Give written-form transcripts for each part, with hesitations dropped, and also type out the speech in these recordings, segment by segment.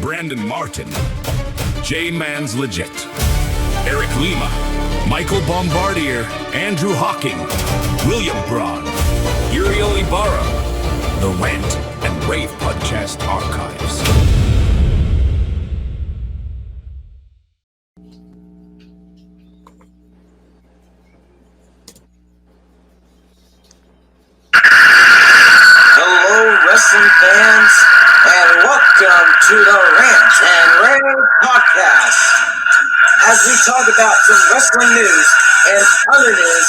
Brandon Martin, J Man's Legit, Eric Lima, Michael Bombardier, Andrew Hawking, William Braun, Uriel Ibarra, the Rant and Rave Podcast Archives. Wrestling fans, and welcome to the Rant and Rave Podcast, as we talk about some wrestling news and other news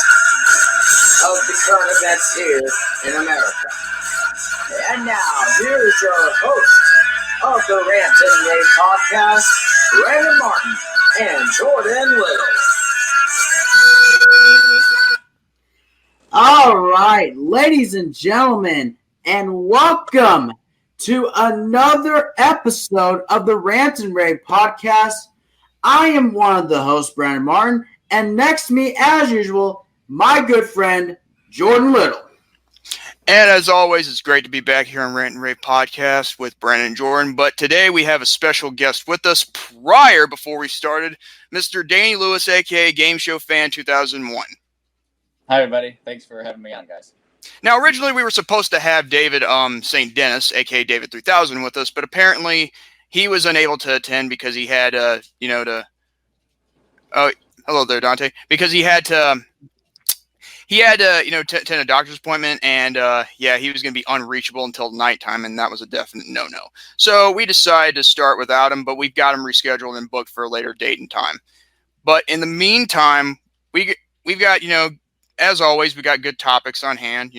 of the current events here in America. And now, here's your host of the Rant and Rave Podcast, Brandon Martin and Jordan Little. All right, ladies and gentlemen, and welcome to another episode of the Rant and Rave Podcast. I am one of the hosts, Brandon Martin, and next to me, as usual, my good friend, Jordan Little. And as always, it's great to be back here on Rant and Rave Podcast with Brandon and Jordan. But today we have a special guest with us before we started, Mr. Danny Lewis, a.k.a. Game Show Fan 2001. Hi, everybody. Thanks for having me on, guys. Now, originally we were supposed to have David St. Dennis, a.k.a. David 3000, with us, but apparently he was unable to attend because he had, hello there, Dante. Because he had to attend a doctor's appointment, and, he was going to be unreachable until nighttime, and that was a definite no-no. So we decided to start without him, but we've got him rescheduled and booked for a later date and time. But in the meantime, we've got, as always, we got good topics on hand,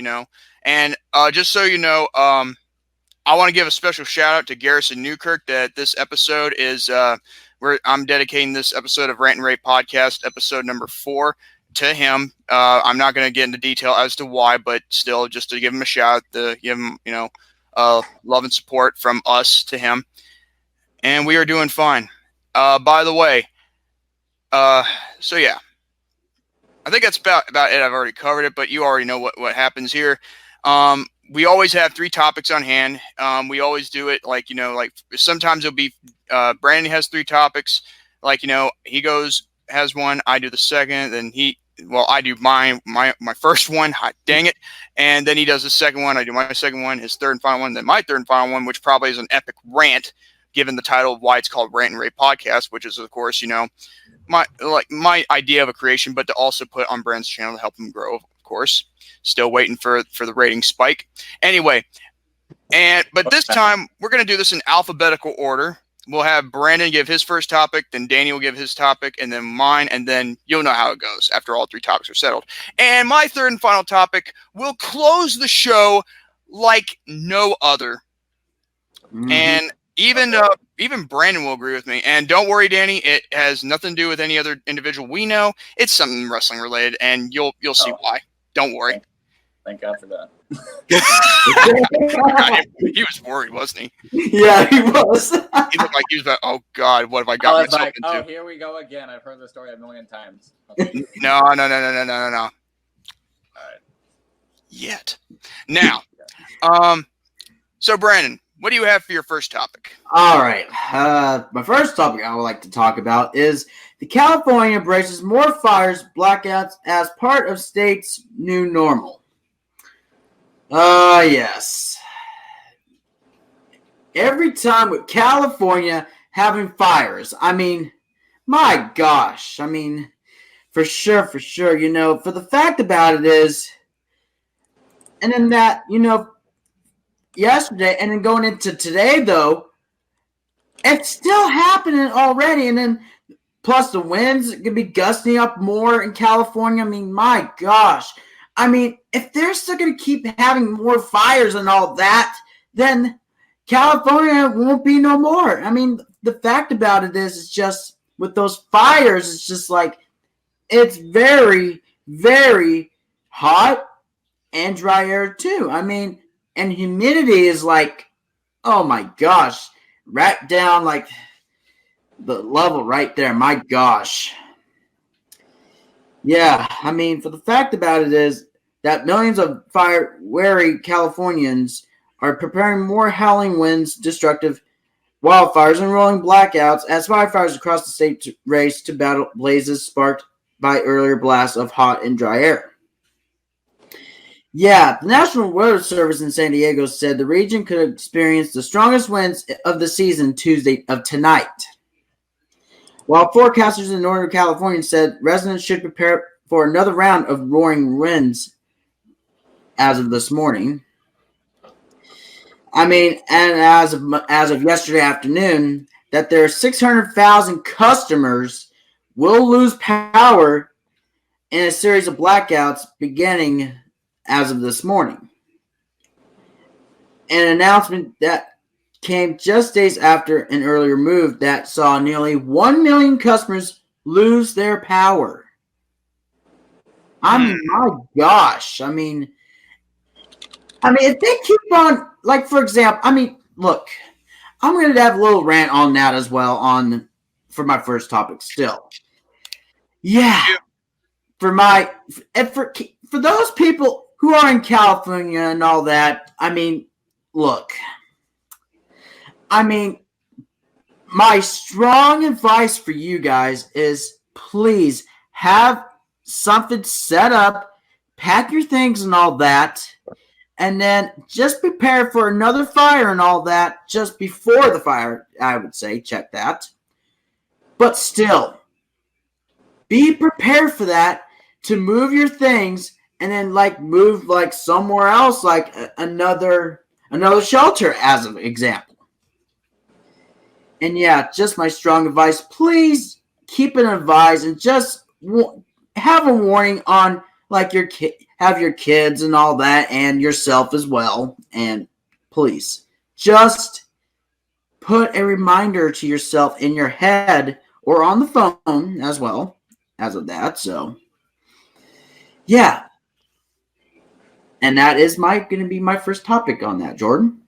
and just so you know, I want to give a special shout out to Garrison Newkirk that this episode is I'm dedicating this episode of Rant and Rave Podcast, episode number 4, to him. I'm not going to get into detail as to why, but still, just to give him a shout out, to give him, love and support from us to him, and we are doing fine. By the way, so yeah. I think that's about it. I've already covered it, but you already know what happens here. We always have 3 topics on hand. We always do it like sometimes it'll be Brandon has 3 topics. He has one, I do the second, then I do my first one, hot dang it, and then he does the second one, I do my second one, his third and final one, then my third and final one, which probably is an epic rant, given the title of why it's called Rant and Rave Podcast, which is, of course, my idea of a creation, but to also put on Brand's channel to help him grow, of course. Still waiting for the rating spike. Anyway, but this time we're going to do this in alphabetical order. We'll have Brandon give his first topic, then Danny will give his topic, and then mine, and then you'll know how it goes after all 3 topics are settled. And my third and final topic will close the show like no other. Mm-hmm. And even Brandon will agree with me. And don't worry, Danny, it has nothing to do with any other individual we know. It's something wrestling related, and you'll see why. Don't worry. Thank God for that. He was worried, wasn't he? Yeah, he was. He looked like he was about, oh God, what have I got myself into? Oh, here we go again. I've heard this story a million times. Okay. No. All right. Yet. Now, so Brandon, what do you have for your first topic? All right. My first topic I would like to talk about is the California embraces more fires, blackouts as part of state's new normal. Yes. Every time with California having fires, my gosh. For sure. For the fact about it is, and then that, yesterday, and then going into today, though, it's still happening already. And then, plus the winds could be gusting up more in California. My gosh. If they're still going to keep having more fires and all that, then California won't be no more. The fact about it is, it's just, with those fires, it's just like, it's very, very hot and dry air, too. And humidity is like, oh my gosh, right down like the level right there. My gosh. Yeah, for the fact about it is that millions of fire-weary Californians are preparing more howling winds, destructive wildfires and rolling blackouts as firefighters across the state race to battle blazes sparked by earlier blasts of hot and dry air. Yeah, the National Weather Service in San Diego said the region could experience the strongest winds of the season Tuesday of tonight. While forecasters in Northern California said residents should prepare for another round of roaring winds as of this morning. I mean, and as of yesterday afternoon, that there are 600,000 customers will lose power in a series of blackouts beginning as of this morning. An announcement that came just days after an earlier move that saw nearly 1 million customers lose their power. I mean, my gosh. I mean, if they keep on, like, for example, I mean, look, I'm going to have a little rant on that as well for my first topic still. Yeah. For those people who are in California and all that, I mean, look, I mean, my strong advice for you guys is please have something set up, pack your things and all that, and then just prepare for another fire and all that just before the fire, I would say. Check that. But still, be prepared for that to move your things and then move somewhere else, like another shelter as an example. And yeah, just my strong advice, please keep it advised and just have a warning on have your kids and all that and yourself as well. And please just put a reminder to yourself in your head or on the phone as well as of that. So yeah. And that is going to be my first topic on that, Jordan.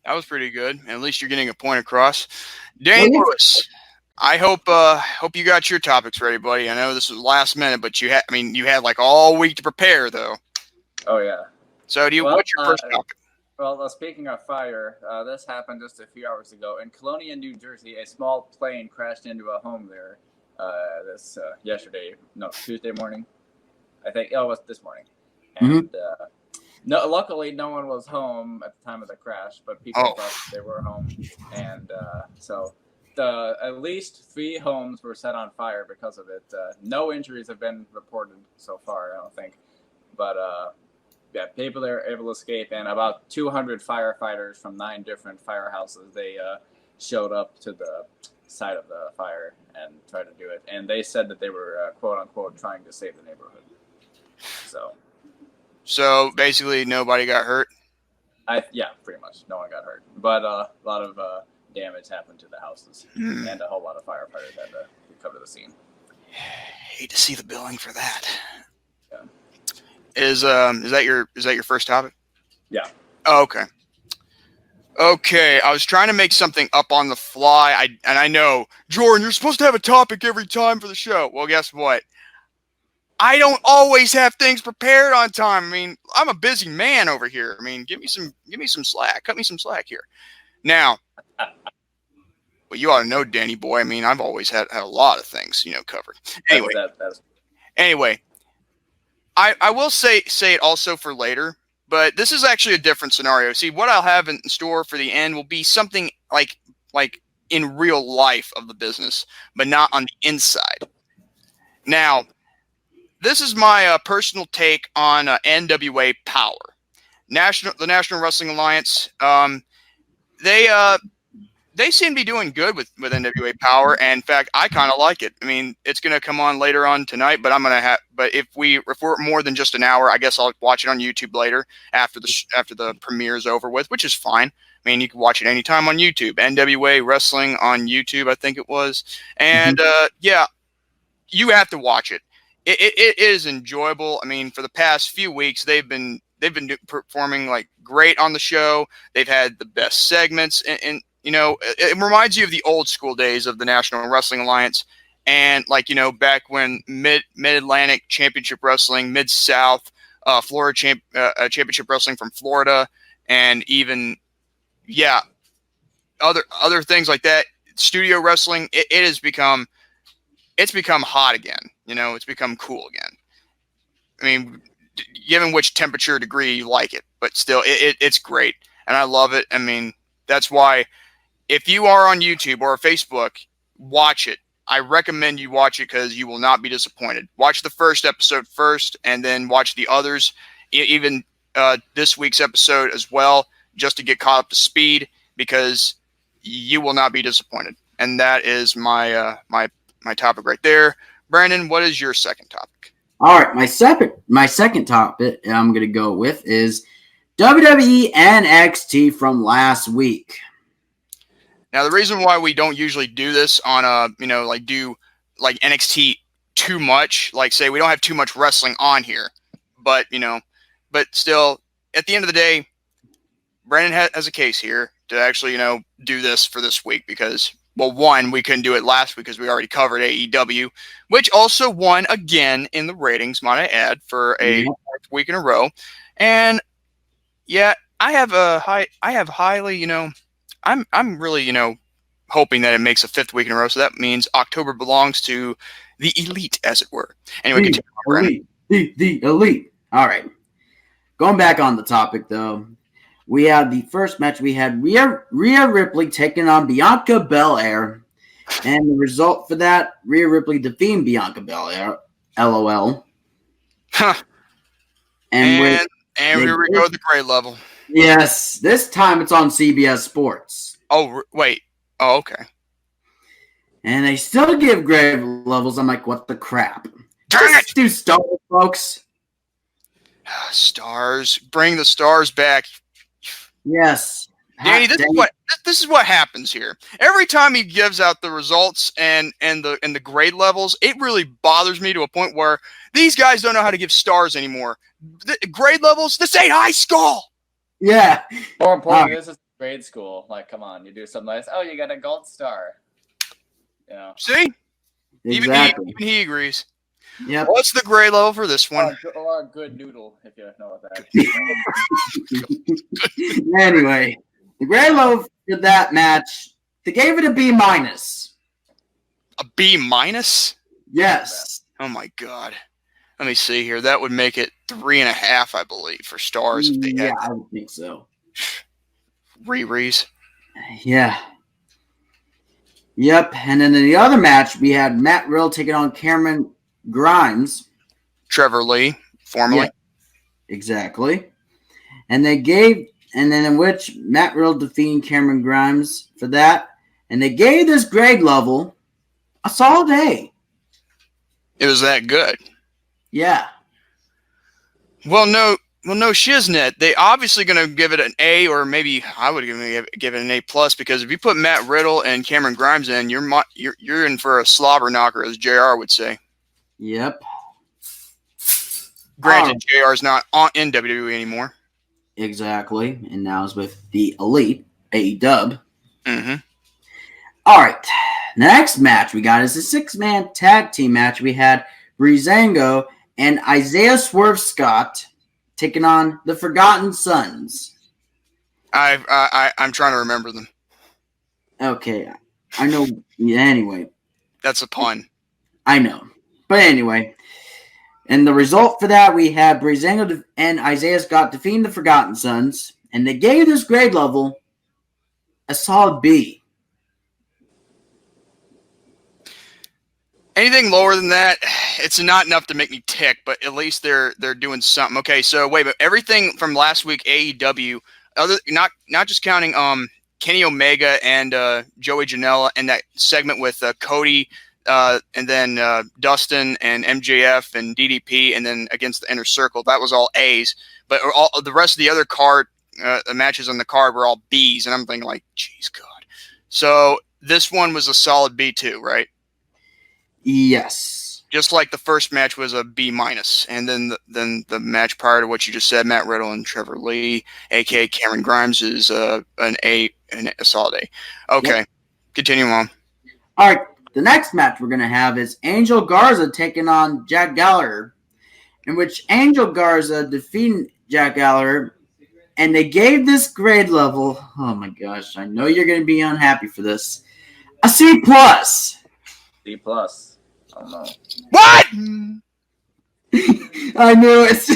That was pretty good. At least you're getting a point across. Danny Lewis, I hope you got your topics ready, buddy. I know this was last minute, but you had like all week to prepare, though. Oh yeah. So what's your first topic? Well, speaking of fire, this happened just a few hours ago in Colonia, New Jersey. A small plane crashed into a home there. Tuesday morning. I think it was this morning. And no, luckily no one was home at the time of the crash, but people thought they were home, and so at least 3 homes were set on fire because of it. No injuries have been reported so far, I don't think, but yeah, people are able to escape, and about 200 firefighters from 9 different firehouses they showed up to the site of the fire and tried to do it, and they said that they were quote unquote trying to save the neighborhood. So basically, nobody got hurt? Yeah, pretty much. No one got hurt. But a lot of damage happened to the houses, and a whole lot of firefighters had to come to the scene. Hate to see the billing for that. Yeah. Is that your first topic? Yeah. Oh, okay. Okay, I was trying to make something up on the fly. I know, Jordan, you're supposed to have a topic every time for the show. Well, guess what? I don't always have things prepared on time. I mean, I'm a busy man over here. I mean, give me some slack. Cut me some slack here. Now, well, you ought to know, Danny boy. I mean, I've always had a lot of things, covered. Anyway, I will say it also for later, but this is actually a different scenario. See, what I'll have in store for the end will be something like in real life of the business, but not on the inside. Now, this is my personal take on NWA Power, the National Wrestling Alliance. They seem to be doing good with NWA Power, and in fact, I kind of like it. I mean, it's going to come on later on tonight, but But if we're more than just an hour, I guess I'll watch it on YouTube later after the premiere is over with, which is fine. I mean, you can watch it anytime on YouTube. NWA Wrestling on YouTube, I think it was, and yeah, you have to watch it. It is enjoyable. I mean, for the past few weeks, they've been performing like great on the show. They've had the best segments, and it reminds you of the old school days of the National Wrestling Alliance, and back when Mid Atlantic Championship Wrestling, Mid South, Florida Championship Wrestling from Florida, and even other things like that. Studio wrestling, it has become hot again. It's become cool again. I mean, given which temperature degree you like it, but still, it's great, and I love it. I mean, that's why if you are on YouTube or Facebook, watch it. I recommend you watch it because you will not be disappointed. Watch the first episode first, and then watch the others, even this week's episode as well, just to get caught up to speed, because you will not be disappointed. And that is my topic right there. Brandon, what is your second topic? All right, my second topic I'm going to go with is WWE NXT from last week. Now, the reason why we don't usually do this on do NXT too much, like say we don't have too much wrestling on here, but still, at the end of the day, Brandon has a case here to actually do this for this week because, well, one, we couldn't do it last week because we already covered AEW, which also won again in the ratings, might I add, for a fourth week in a row, and yeah, I'm really, hoping that it makes a fifth week in a row. So that means October belongs to the elite, as it were. Anyway, the elite. All right. Going back on the topic, though, we had the first match. We had Rhea Ripley taking on Bianca Belair. And the result for that, Rhea Ripley defeating Bianca Belair. LOL. Huh. And here we go, the grade level. Yes, this time it's on CBS Sports. Oh, wait. Oh, okay. And they still give grade levels. I'm like, what the crap? Just do stars, folks. Stars. Bring the stars back. Yes. Danny, this is what happens here. Every time he gives out the results and the grade levels, it really bothers me to a point where these guys don't know how to give stars anymore. The grade levels, this ain't high school. Yeah. More importantly, this is grade school. Like, come on, you do something nice. Oh, you got a gold star. See? Exactly. Even he agrees. Yep. What's the grade level for this one? Or a good noodle, if you know what that is. Anyway, the grade level for that match, they gave it a B-. A B-? Yes. Oh my God. Let me see here. That would make it 3.5, I believe, for stars. If they had I would think so. Rerees. Yeah. Yep. And then in the other match, we had Matt Riddle taking on Cameron Grimes. Trevor Lee, formerly. Yep. Exactly. And then in which Matt Riddle defeating Cameron Grimes for that. And they gave this grade level a solid A. It was that good. Yeah. Well, no, shiznit. They obviously going to give it an A, or maybe I would give it an A plus, because if you put Matt Riddle and Cameron Grimes in, you're in for a slobber knocker, as JR would say. Yep. Granted, JR is not in WWE anymore. Exactly, and now it's with the Elite AEW. Mm-hmm. All right, the next match we got is a 6-man tag team match. We had Breezango and Isaiah Swerve Scott taking on the Forgotten Sons. I'm trying to remember them. Okay, I know. Yeah, anyway, that's a pun. I know, but anyway, and the result for that, we had Breezango and Isaiah Scott defeating the Forgotten Sons, and they gave this grade level a solid B. Anything lower than that, it's not enough to make me tick, but at least they're doing something. Okay, so wait, but everything from last week AEW, not just counting Kenny Omega and Joey Janela and that segment with Cody and then Dustin and MJF and DDP and then against the Inner Circle, that was all A's. But all the rest of the other matches on the card were all B's, and I'm thinking like, geez, God. So this one was a solid B too, right? Yes. Just like the first match was a B-, and then the match prior to what you just said, Matt Riddle and Trevor Lee, aka Cameron Grimes, is an A, a solid A. Okay, yep. Continue on. All right, the next match we're gonna have is Angel Garza taking on Jack Gallagher, in which Angel Garza defeating Jack Gallagher And they gave this grade level, oh my gosh, I know you're going to be unhappy for this, a C+. C plus. Oh no. What? I knew it.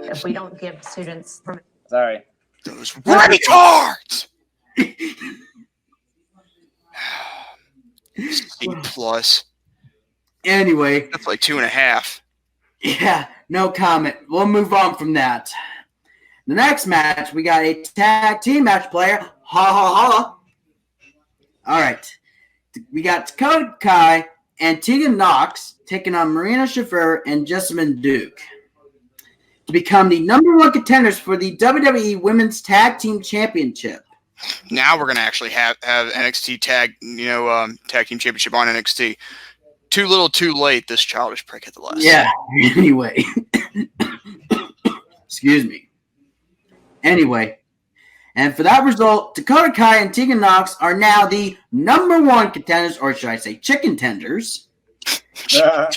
If we don't give students Sorry. Those retards. C plus. Anyway, That's like 2.5. yeah, no comment. We'll move on from that. The next match, we got a tag team match player. Ha ha ha. All right. We got Dakota Kai and Tegan Knox taking on Marina Shafir and Jessamine Duke to become the #1 contenders for the WWE Women's Tag Team Championship. Now we're gonna actually have NXT tag team championship on NXT. Too little, too late. This childish prick at the last. Yeah. Anyway. Excuse me. Anyway. And for that result, Dakota Kai and Tegan Knox are now the #1 contenders, or should I say chicken tenders.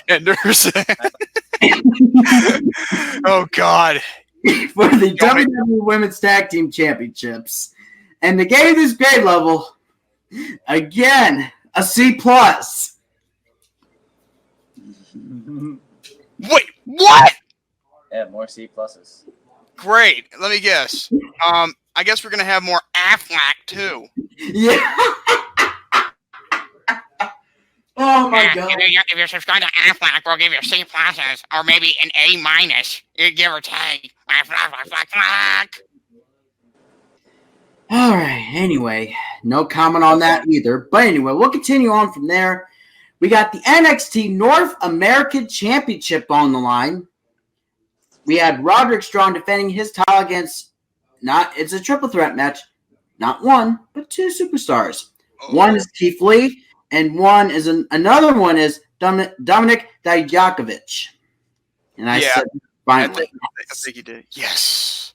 Tenders. Oh God. For the WWE Women's Tag Team Championships. And they gave this grade level, again, a C+. Wait, what? Yeah, more C pluses. Great. Let me guess. I guess we're gonna have more Affleck too. Yeah. Oh my God. If you're subscribed to Affleck, we'll give you C pluses, or maybe an A minus, give or take. All right. Anyway, no comment on that either. But anyway, we'll continue on from there. We got the NXT North American Championship on the line. We had Roderick Strong defending his title against it's a triple threat match, not one, but two superstars. One is Keith Lee, and another one is Dominic Dijakovic. And I said finally. I think you did. Yes.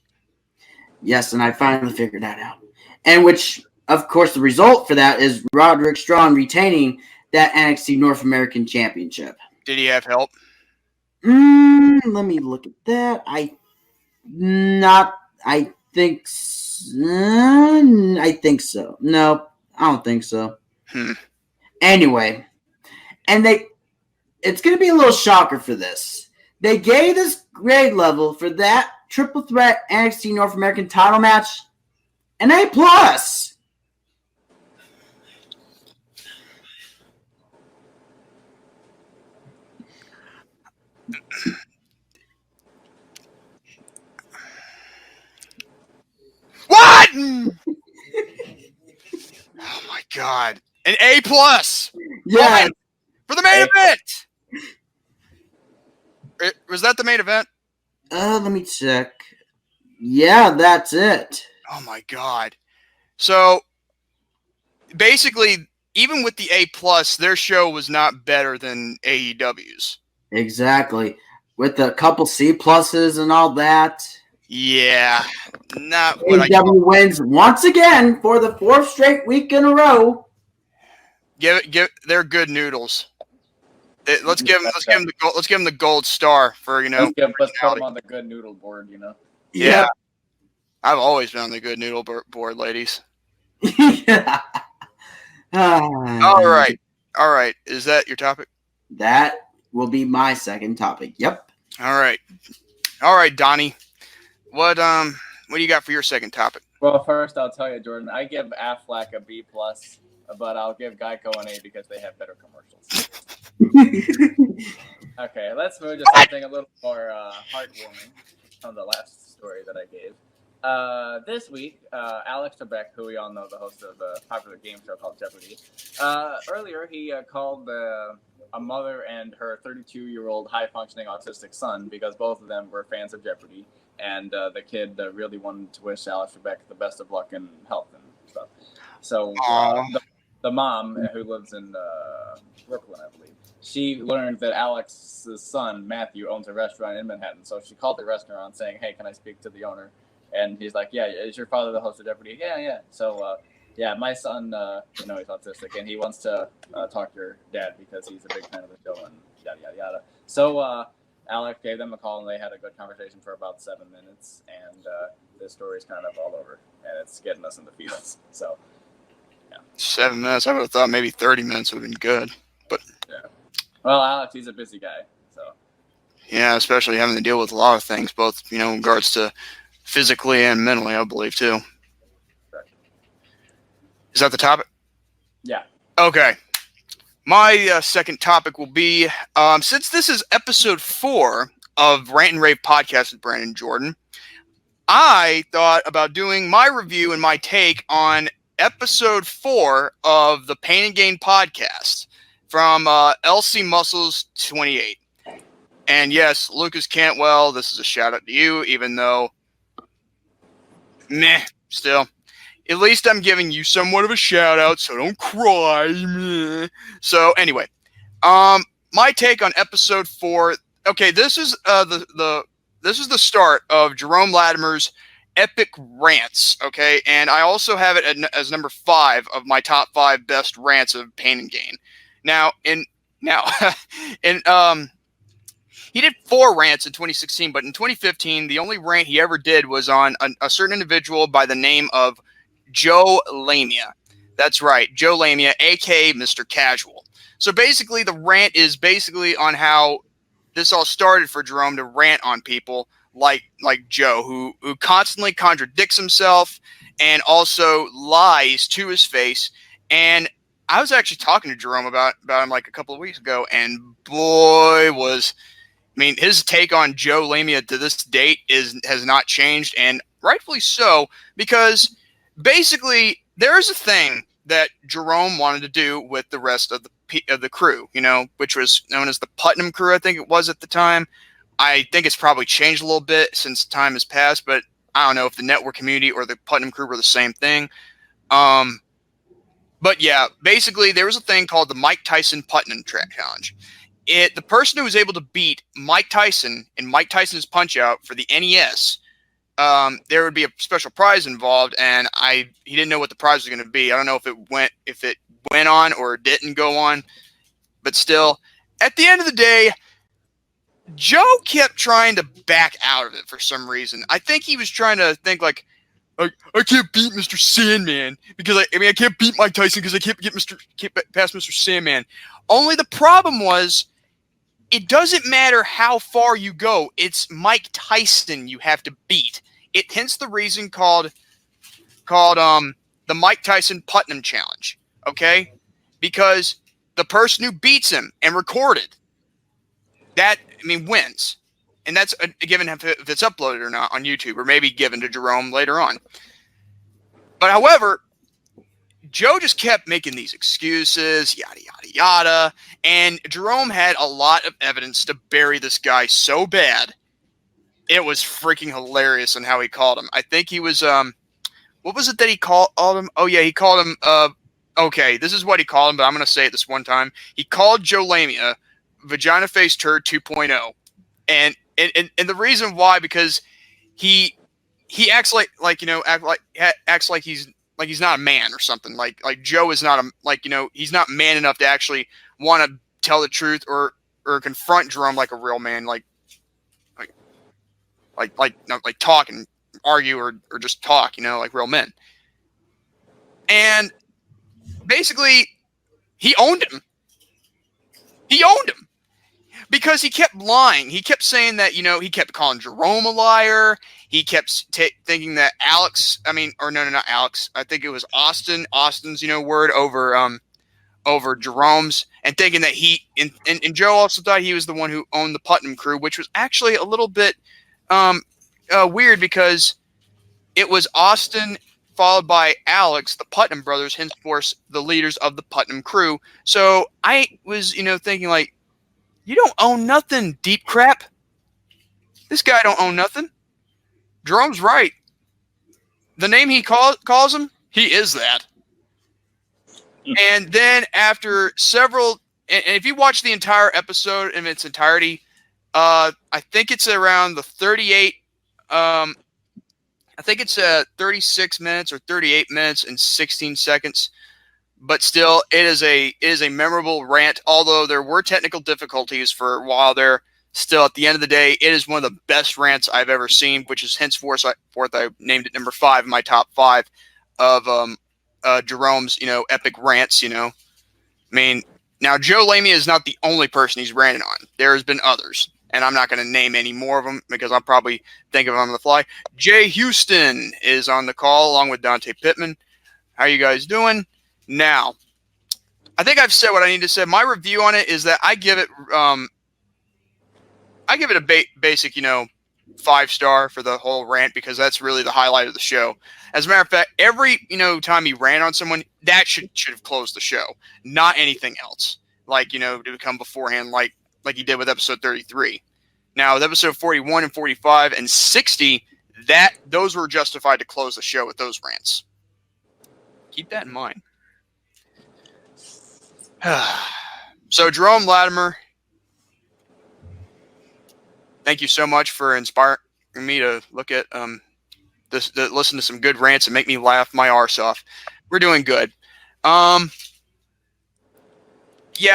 Yes, and I finally figured that out. And which, of course, the result for that is Roderick Strong retaining that NXT North American Championship. Did he have help? Let me look at that. I think so. No, I don't think so. Anyway, and it's going to be a little shocker for this. They gave this grade level for that triple threat NXT North American title match an A+. What? Oh my God! An A+. Yeah, for the main event. Was that the main event? let me check. Yeah, that's it. Oh my God! So basically, even with the A+, their show was not better than AEW's. Exactly. With a couple C pluses and all that. Yeah, not what AEW wins once again for the 4th straight week in a row. They're good noodles. Let's give them the gold star for Let's put them on the good noodle board. Yeah. I've always been on the good noodle board, ladies. Yeah. All right. Is that your topic? That will be my second topic. Yep. All right, Donnie. What do you got for your second topic? Well, first I'll tell you, Jordan. I give Affleck a B+, but I'll give Geico an A because they have better commercials. Okay, let's move to something a little more heartwarming from the last story that I gave. This week, Alex Trebek, who we all know, the host of a popular game show called Jeopardy, earlier he called a mother and her 32-year-old high-functioning autistic son because both of them were fans of Jeopardy, and the kid really wanted to wish Alex Trebek the best of luck and health and stuff. So the mom, who lives in Brooklyn, I believe, she learned that Alex's son, Matthew, owns a restaurant in Manhattan, so she called the restaurant saying, "Hey, can I speak to the owner?" And he's like, "Yeah, is your father the host of Jeopardy?" Yeah. So, my son, he's autistic, and he wants to talk to your dad because he's a big fan of the show and yada, yada, yada. So Alec gave them a call, and they had a good conversation for about 7 minutes, and the story's kind of all over, and it's getting us in the feels. So, yeah. 7 minutes. I would have thought maybe 30 minutes would have been good. But yeah. Well, Alex, he's a busy guy, so. Yeah, especially having to deal with a lot of things, both, in regards to physically and mentally, I believe, too. Correct. Is that the topic? Yeah. Okay. My second topic will be, since this is episode 4 of Rant and Rave podcast with Brandon Jordan, I thought about doing my review and my take on episode 4 of the Pain and Gain podcast from LC Muscles 28. And yes, Lucas Cantwell, this is a shout out to you, even though, still. At least I'm giving you somewhat of a shout out, so don't cry. Meh. So anyway, my take on episode 4. Okay, this is this is the start of Jerome Latimer's epic rants. Okay, and I also have it as number 5 of my top 5 best rants of Pain and Gain. He did 4 rants in 2016, but in 2015, the only rant he ever did was on a certain individual by the name of Joe Lamia. That's right, Joe Lamia, aka Mr. Casual. So basically, the rant is basically on how this all started for Jerome to rant on people like Joe, who constantly contradicts himself and also lies to his face. And I was actually talking to Jerome about him like a couple of weeks ago, and boy, his take on Joe Lamia to this date has not changed, and rightfully so, because basically there is a thing that Jerome wanted to do with the rest of the crew, which was known as the Putnam crew, I think it was at the time. I think it's probably changed a little bit since time has passed, but I don't know if the network community or the Putnam crew were the same thing. But yeah, basically there was a thing called the Mike Tyson Putnam Challenge. The person who was able to beat Mike Tyson in Mike Tyson's Punch-Out for the NES, there would be a special prize involved, and he didn't know what the prize was going to be. I don't know if it went on or didn't go on, but still, at the end of the day, Joe kept trying to back out of it for some reason. I think he was trying to think like, I can't beat Mr. Sandman because I can't beat Mike Tyson because I can't past Mr. Sandman. Only the problem was, it doesn't matter how far you go. It's Mike Tyson you have to beat. Hence the reason called the Mike Tyson Putnam Challenge. Okay, because the person who beats him and recorded that, wins, and that's a given if it's uploaded or not on YouTube, or maybe given to Jerome later on. But however, Joe just kept making these excuses, yada, yada, yada. And Jerome had a lot of evidence to bury this guy so bad. It was freaking hilarious on how he called him. I think he was, what was it that he called him? Oh, yeah, he called him, okay, this is what he called him, but I'm going to say it this one time. He called Joe Lamia Vagina Face Turd 2.0. And the reason why, because he acts acts like he's not a man or something. Like Joe is not he's not man enough to actually want to tell the truth or confront Jerome like a real man, like talk and argue or just talk, like real men. And basically, he owned him. Because he kept lying. He kept saying that, he kept calling Jerome a liar. He kept thinking that not Alex. I think it was Austin's, word over Jerome's, and thinking that and Joe also thought he was the one who owned the Putnam crew, which was actually a little bit weird, because it was Austin followed by Alex, the Putnam brothers, henceforth the leaders of the Putnam crew. So I was, thinking like, you don't own nothing, deep crap. This guy don't own nothing. Jerome's right. The name he calls him, he is that. And then after several, and if you watch the entire episode in its entirety, I think it's around the 38, I think it's 36 minutes or 38 minutes and 16 seconds. But still, it is a memorable rant, although there were technical difficulties for a while there. still, at the end of the day, it is one of the best rants I've ever seen, which is henceforth I named it number 5 in my top 5 of Jerome's, epic rants. I mean, now Joe Lamia is not the only person he's ranted on. There's been others, and I'm not going to name any more of them because I'll probably think of them on the fly. Jay Houston is on the call along with Dante Pittman. How you guys doing? Now, I think I've said what I need to say. My review on it is that I give it a basic, 5-star for the whole rant because that's really the highlight of the show. As a matter of fact, every time he ran on someone, that should have closed the show, not anything else. Like to come beforehand, like he did with episode 33. Now with episode 41 and 45 and 60, those were justified to close the show with those rants. Keep that in mind. So Jerome Latimer, thank you so much for inspiring me to look at listen to some good rants and make me laugh my arse off. We're doing good. Yeah,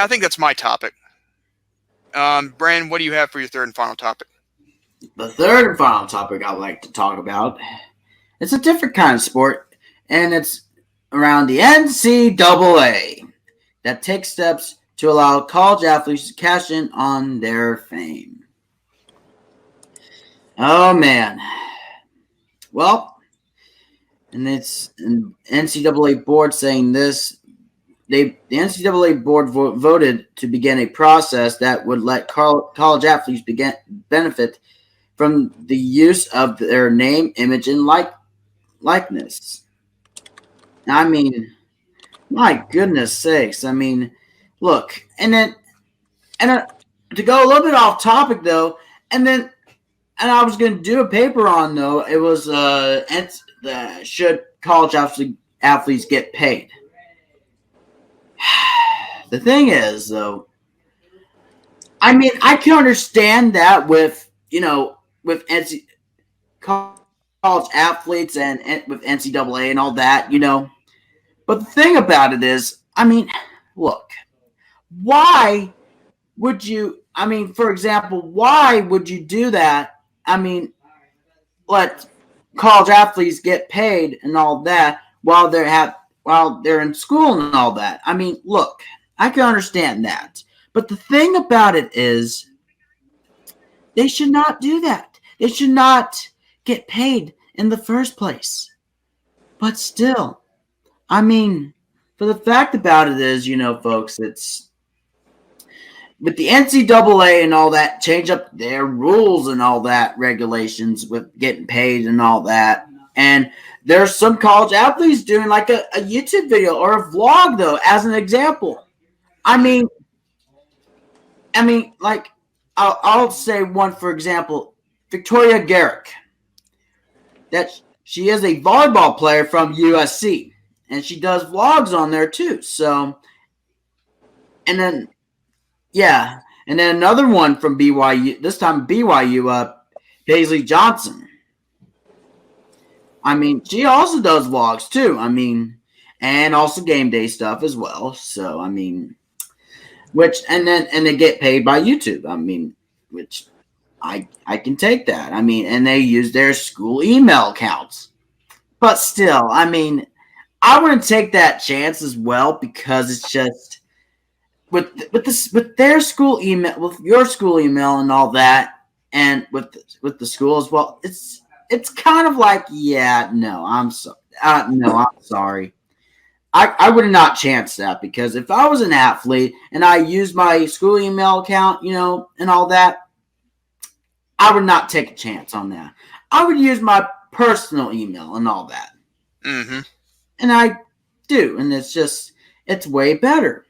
I think that's my topic. Brandon, what do you have for your third and final topic? The third and final topic I'd like to talk about, it's a different kind of sport, and it's around the NCAA that takes steps to allow college athletes to cash in on their fame. Oh, man. Well, and it's an NCAA board saying this. The NCAA board voted to begin a process that would let college athletes benefit from the use of their name, image, and likeness. I mean, my goodness sakes. I mean, look, and to go a little bit off topic though, and I was going to do a paper on though. It was should college athletes get paid? The thing is though, I mean, I can understand that with college athletes and with NCAA and all that, But the thing about it is, I mean, look, why would you? I mean, for example, why would you do that? I mean, let college athletes get paid and all that while they're in school and all that. I mean, look, I can understand that. But the thing about it is they should not do that. They should not get paid in the first place. But still, I mean, for the fact about it is, folks, it's with the NCAA and all that, change up their rules and all that, regulations with getting paid and all that. And there's some college athletes doing like a YouTube video or a vlog, though, as an example. I mean, like, I'll say one, for example, Victoria Garrick. That she is a volleyball player from USC, and she does vlogs on there too. So, and then another one from BYU. This time BYU, Paisley Johnson. I mean, she also does vlogs too. I mean, and also game day stuff as well. So, I mean, and they get paid by YouTube. I mean, which I can take that. I mean, and they use their school email accounts. But still, I mean, I wouldn't take that chance as well because it's just with their school email, with your school email and all that, and with the school as well. It's kind of like, yeah, no, I'm sorry. No, I'm sorry. I would not chance that because if I was an athlete and I used my school email account, and all that, I would not take a chance on that. I would use my personal email and all that. Mm-hmm. And I do, and it's way better.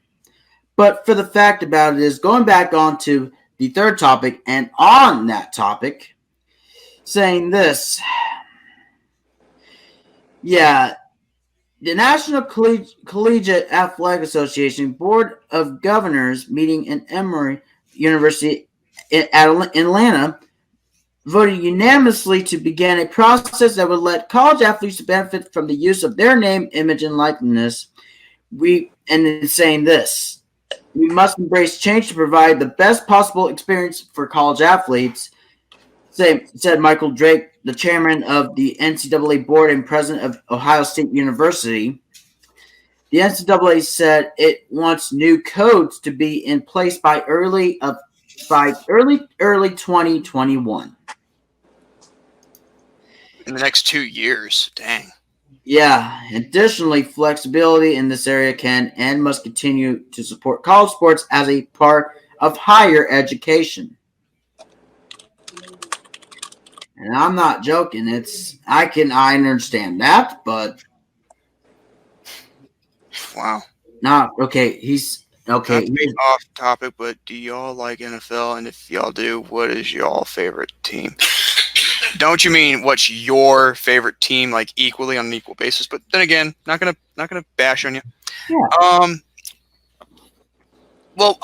But for the fact about it is, going back on to the third topic, and on that topic, saying this, yeah, the National Collegiate Athletic Association Board of Governors meeting in Emory University in Atlanta voted unanimously to begin a process that would let college athletes benefit from the use of their name, image, and likeness. And it's saying this. We must embrace change to provide the best possible experience for college athletes, said Michael Drake, the chairman of the NCAA board and president of Ohio State University. The NCAA said it wants new codes to be in place by early 2021. In the next 2 years. Dang. Yeah. Additionally, flexibility in this area can and must continue to support college sports as a part of higher education. And I'm not joking. I understand that, but Wow. not okay. He's okay. Not to be off topic, but do y'all like NFL? And if y'all do, what is y'all favorite team? Don't you mean what's your favorite team, like equally on an equal basis? But then again, not gonna bash on you. Yeah. Well,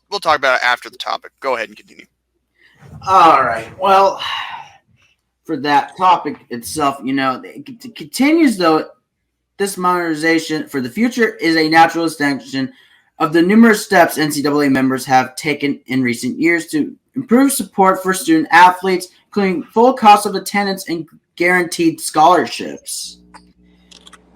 we'll talk about it after the topic. Go ahead and continue. All right. Well, for that topic itself, it continues though. This modernization for the future is a natural extension of the numerous steps NCAA members have taken in recent years to improve support for student athletes, including full cost of attendance and guaranteed scholarships,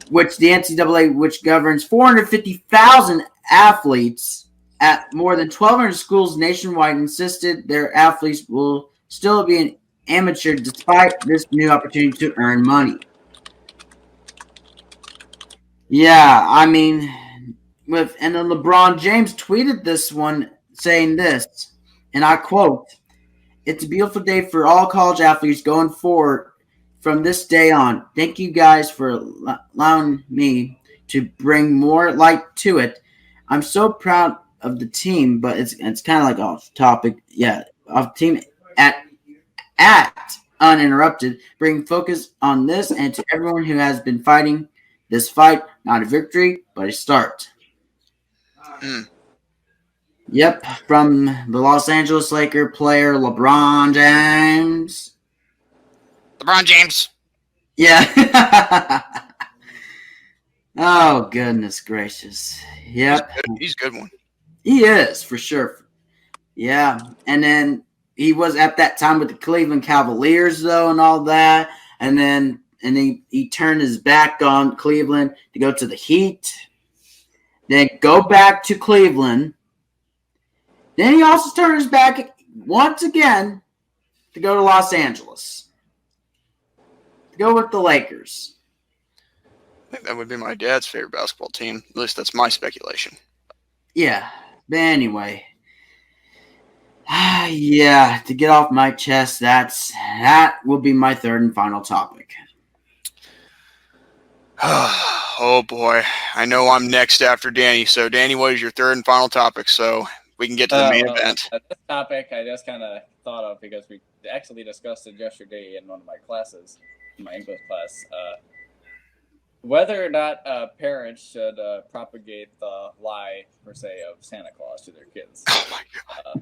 which the NCAA, which governs 450,000 athletes at more than 1,200 schools nationwide, insisted their athletes will still be an amateur despite this new opportunity to earn money. Yeah, I mean, and then LeBron James tweeted this one saying this, and I quote, "It's a beautiful day for all college athletes going forward from this day on. Thank you guys for allowing me to bring more light to it. I'm so proud of the team," but it's kind of like off topic. Yeah, of team at Uninterrupted, bring focus on this and to everyone who has been fighting this fight, not a victory, but a start. Yep, from the Los Angeles Laker player LeBron James. LeBron James. Yeah. Oh, goodness gracious. Yep. He's a good one. He is, for sure. Yeah. And then he was at that time with the Cleveland Cavaliers, though, and all that. And then he turned his back on Cleveland to go to the Heat. Then go back to Cleveland. Then he also turned his back once again to go to Los Angeles. To go with the Lakers. I think that would be my dad's favorite basketball team. At least that's my speculation. Yeah. But anyway. Yeah, to get off my chest, that will be my third and final topic. Oh boy, I know I'm next after Danny. So Danny, what is your third and final topic? So we can get to the main event. This topic I just kind of thought of because we actually discussed it yesterday in one of my classes, in my English class. Whether or not parents should propagate the lie, per se, of Santa Claus to their kids. Oh my god!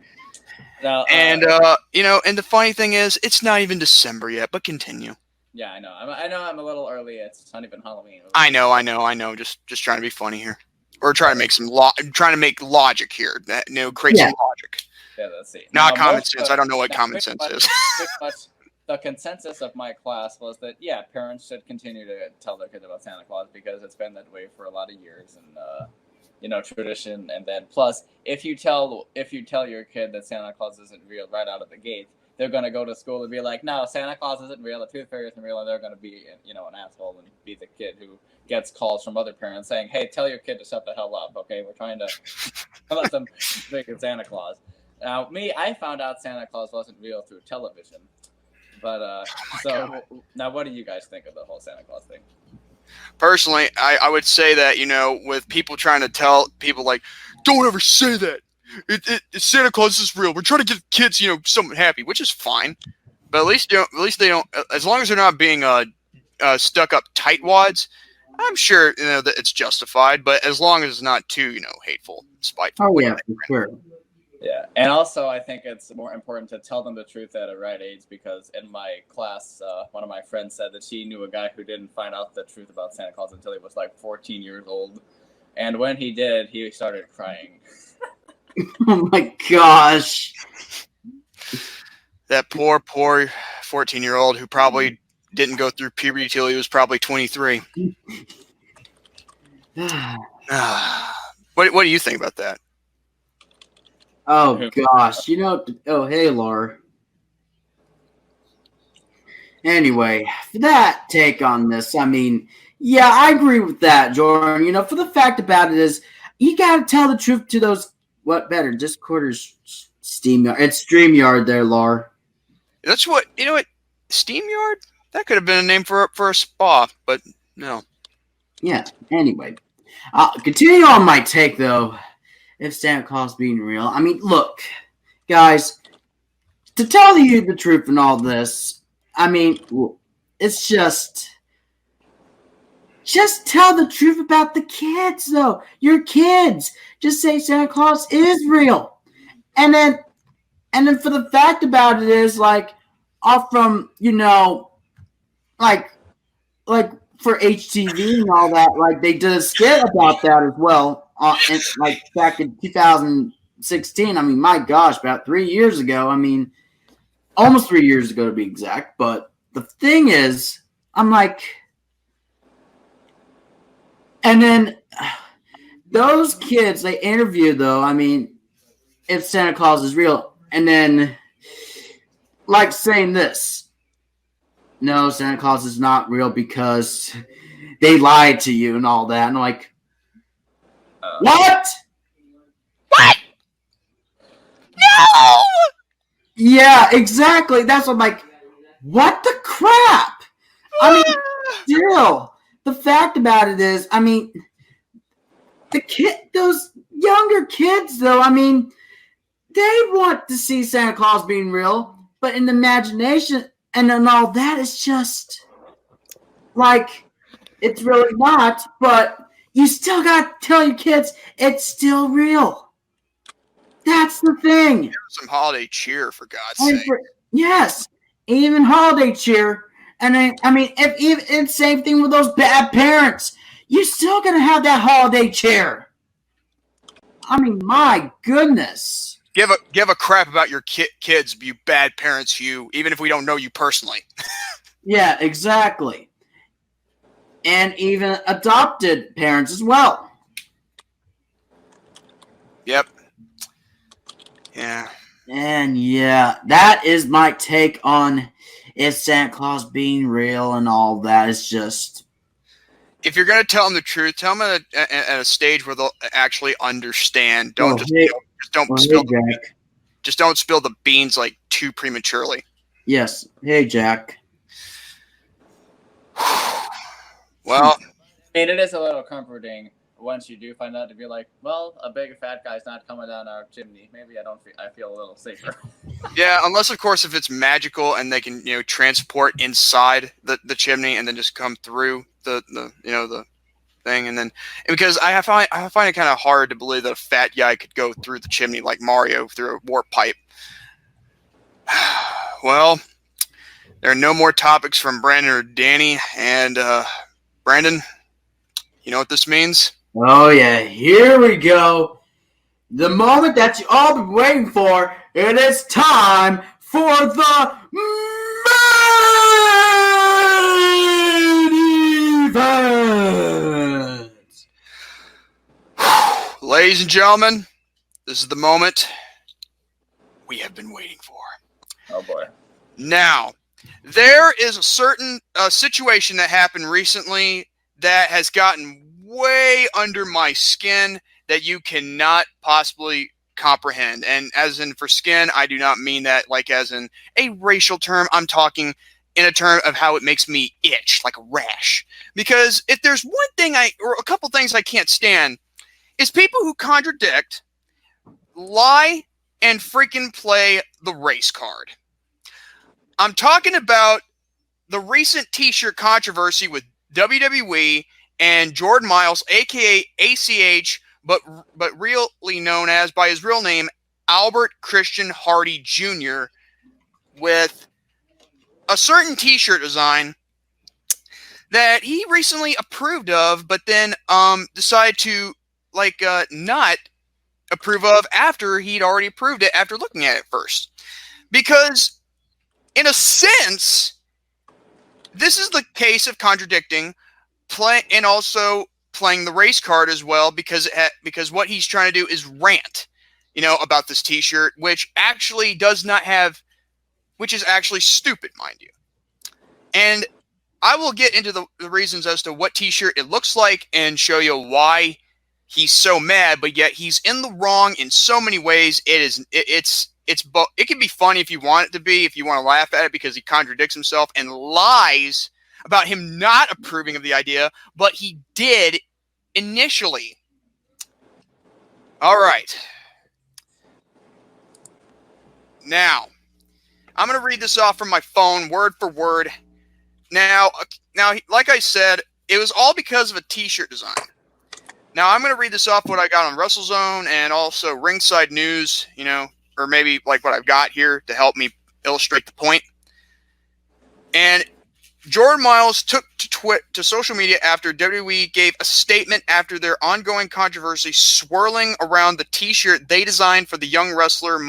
Now, and and the funny thing is, it's not even December yet. But continue. Yeah, I know. I know I'm a little early. It's not even Halloween. I know. Just trying to be funny here, or trying to make trying to make logic here. Create some logic. Yeah, let's see. Not common sense. I don't know what common sense is. The consensus of my class was that parents should continue to tell their kids about Santa Claus because it's been that way for a lot of years and tradition. And then plus, if you tell your kid that Santa Claus isn't real right out of the gate, they're going to go to school and be like, no, Santa Claus isn't real, the Tooth Fairy isn't real, and they're going to be, an asshole and be the kid who gets calls from other parents saying, hey, tell your kid to shut the hell up, okay? We're trying to let them think of Santa Claus. Now, I found out Santa Claus wasn't real through television. But, now what do you guys think of the whole Santa Claus thing? Personally, I would say that, with people trying to tell people, like, don't ever say that. Santa Claus is real. We're trying to get kids, somewhat happy, which is fine. But at least they don't. As long as they're not being stuck up tightwads, I'm sure that it's justified. But as long as it's not too hateful, spiteful. Oh yeah, for sure. Yeah, and also I think it's more important to tell them the truth at a right age because in my class, one of my friends said that she knew a guy who didn't find out the truth about Santa Claus until he was like 14 years old, and when he did, he started crying. Oh my gosh. That poor 14-year-old who probably didn't go through puberty till he was probably 23. What do you think about that? Oh gosh. Oh hey Laura. Anyway, for that take on this, I mean, yeah, I agree with that, Jordan. For the fact about it is, you gotta tell the truth to those. What better? Discord or SteamYard? It's StreamYard there, Laura. That's what what. SteamYard? That could have been a name for a spa, but no. Yeah. Anyway, continue on my take though. If Santa Claus being real, I mean, look, guys, to tell you the truth in all this, I mean, it's just tell the truth about the kids, though. Your kids. Just say Santa Claus is real, and then for the fact about it is like, off from like for HTV and all that, like they did a skit about that as well, like back in 2016. I mean, my gosh, about 3 years ago. I mean, almost 3 years ago to be exact. But the thing is, I'm like, and then those kids they interviewed though. I mean, if Santa Claus is real, and then like saying this. No, Santa Claus is not real because they lied to you and all that. And I'm like, what? What? No! Yeah, exactly. That's what I'm like, what the crap? I mean, still, the fact about it is, I mean, those younger kids, though, I mean, they want to see Santa Claus being real, but in the imagination and then all that is just like, it's really not, but you still got to tell your kids it's still real. That's the thing. Give some holiday cheer, for God's sake. Yes, even holiday cheer. And then, I mean, it's same thing with those bad parents. You're still going to have that holiday cheer. I mean, my goodness. Give a crap about your kids, you bad parents, you, even if we don't know you personally. Yeah, exactly. And even adopted parents as well. Yep. Yeah. And yeah, that is my take on is Santa Claus being real and all that. It's just, if you're gonna tell them the truth, tell them at a stage where they'll actually understand. Don't just don't spill the beans like too prematurely. Yes. Hey, Jack. Well, I mean, it is a little comforting once you do find out to be like, well, a big fat guy's not coming down our chimney. Maybe I feel a little safer. Yeah, unless of course if it's magical and they can transport inside the chimney and then just come through the thing, and because I find it kind of hard to believe that a fat guy could go through the chimney like Mario through a warp pipe. Well, there are no more topics from Brandon or Danny, and Brandon, you know what this means? Oh yeah, here we go. The moment that you all been waiting for. It is time for the main event. Ladies and gentlemen, this is the moment we have been waiting for. Oh boy. Now, there is a certain situation that happened recently that has gotten way under my skin that you cannot possibly comprehend. And as in for skin, I do not mean that like as in a racial term. I'm talking in a term of how it makes me itch like a rash. Because if there's one thing or a couple things I can't stand, is people who contradict, lie, and freaking play the race card. I'm talking about the recent t-shirt controversy with WWE and Jordan Miles, aka ACH, but really known as by his real name, Albert Christian Hardy Jr., with a certain t-shirt design that he recently approved of, but then decided to not approve of after he'd already approved it after looking at it first. Because, in a sense, this is the case of contradicting and also playing the race card as well, because what he's trying to do is rant, about this T-shirt, which actually does not have, which is actually stupid, mind you. And I will get into the reasons as to what T-shirt it looks like and show you why he's so mad, but yet he's in the wrong in so many ways. It can be funny if you want it to be, if you want to laugh at it, because he contradicts himself and lies about him not approving of the idea, but he did initially. All right. Now, I'm going to read this off from my phone, word for word. Now, like I said, it was all because of a T-shirt design. Now, I'm going to read this off what I got on WrestleZone and also Ringside News, or maybe like what I've got here to help me illustrate the point. And Jordan Miles took to social media after WWE gave a statement after their ongoing controversy swirling around the T-shirt they designed for the young wrestler.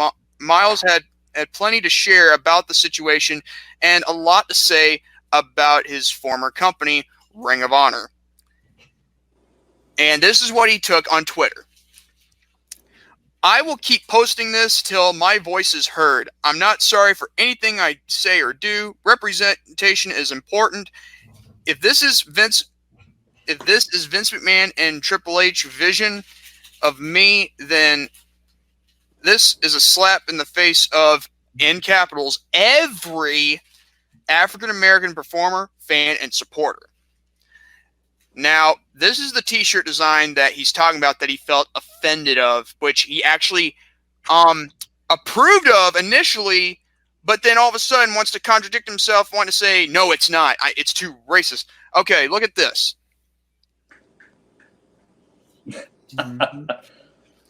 Miles had plenty to share about the situation and a lot to say about his former company, Ring of Honor. And this is what he took on Twitter. I will keep posting this till my voice is heard. I'm not sorry for anything I say or do. Representation is important. If this is Vince McMahon and Triple H vision of me, then this is a slap in the face of, in capitals, every African-American performer, fan, and supporter. Now, this is the T-shirt design that he's talking about that he felt offended of, which he actually approved of initially, but then all of a sudden wants to contradict himself, wanting to say, no, it's not. It's too racist. Okay, look at this.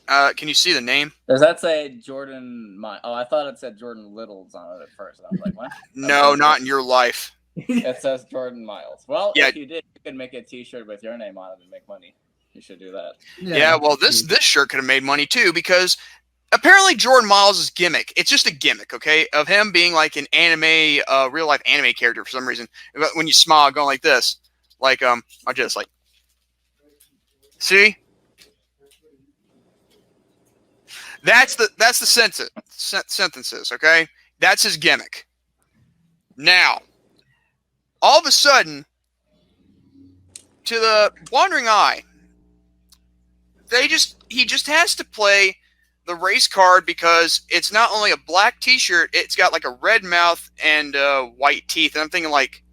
Can you see the name? Does that say Jordan? Oh, I thought it said Jordan Littles on it at first. And I was like, what? No, not in your life. It says Jordan Miles. Well, yeah. If you did, you could make a T-shirt with your name on it and make money. You should do that. Yeah, well, this shirt could have made money too, because apparently Jordan Miles' gimmick, it's just a gimmick, okay, of him being like an anime, real life anime character for some reason. When you smile, going like this, like I just like, see. That's the sentences, okay? That's his gimmick. Now, all of a sudden, to the wandering eye, he just has to play the race card because it's not only a black T-shirt, it's got like a red mouth and white teeth. And I'm thinking like,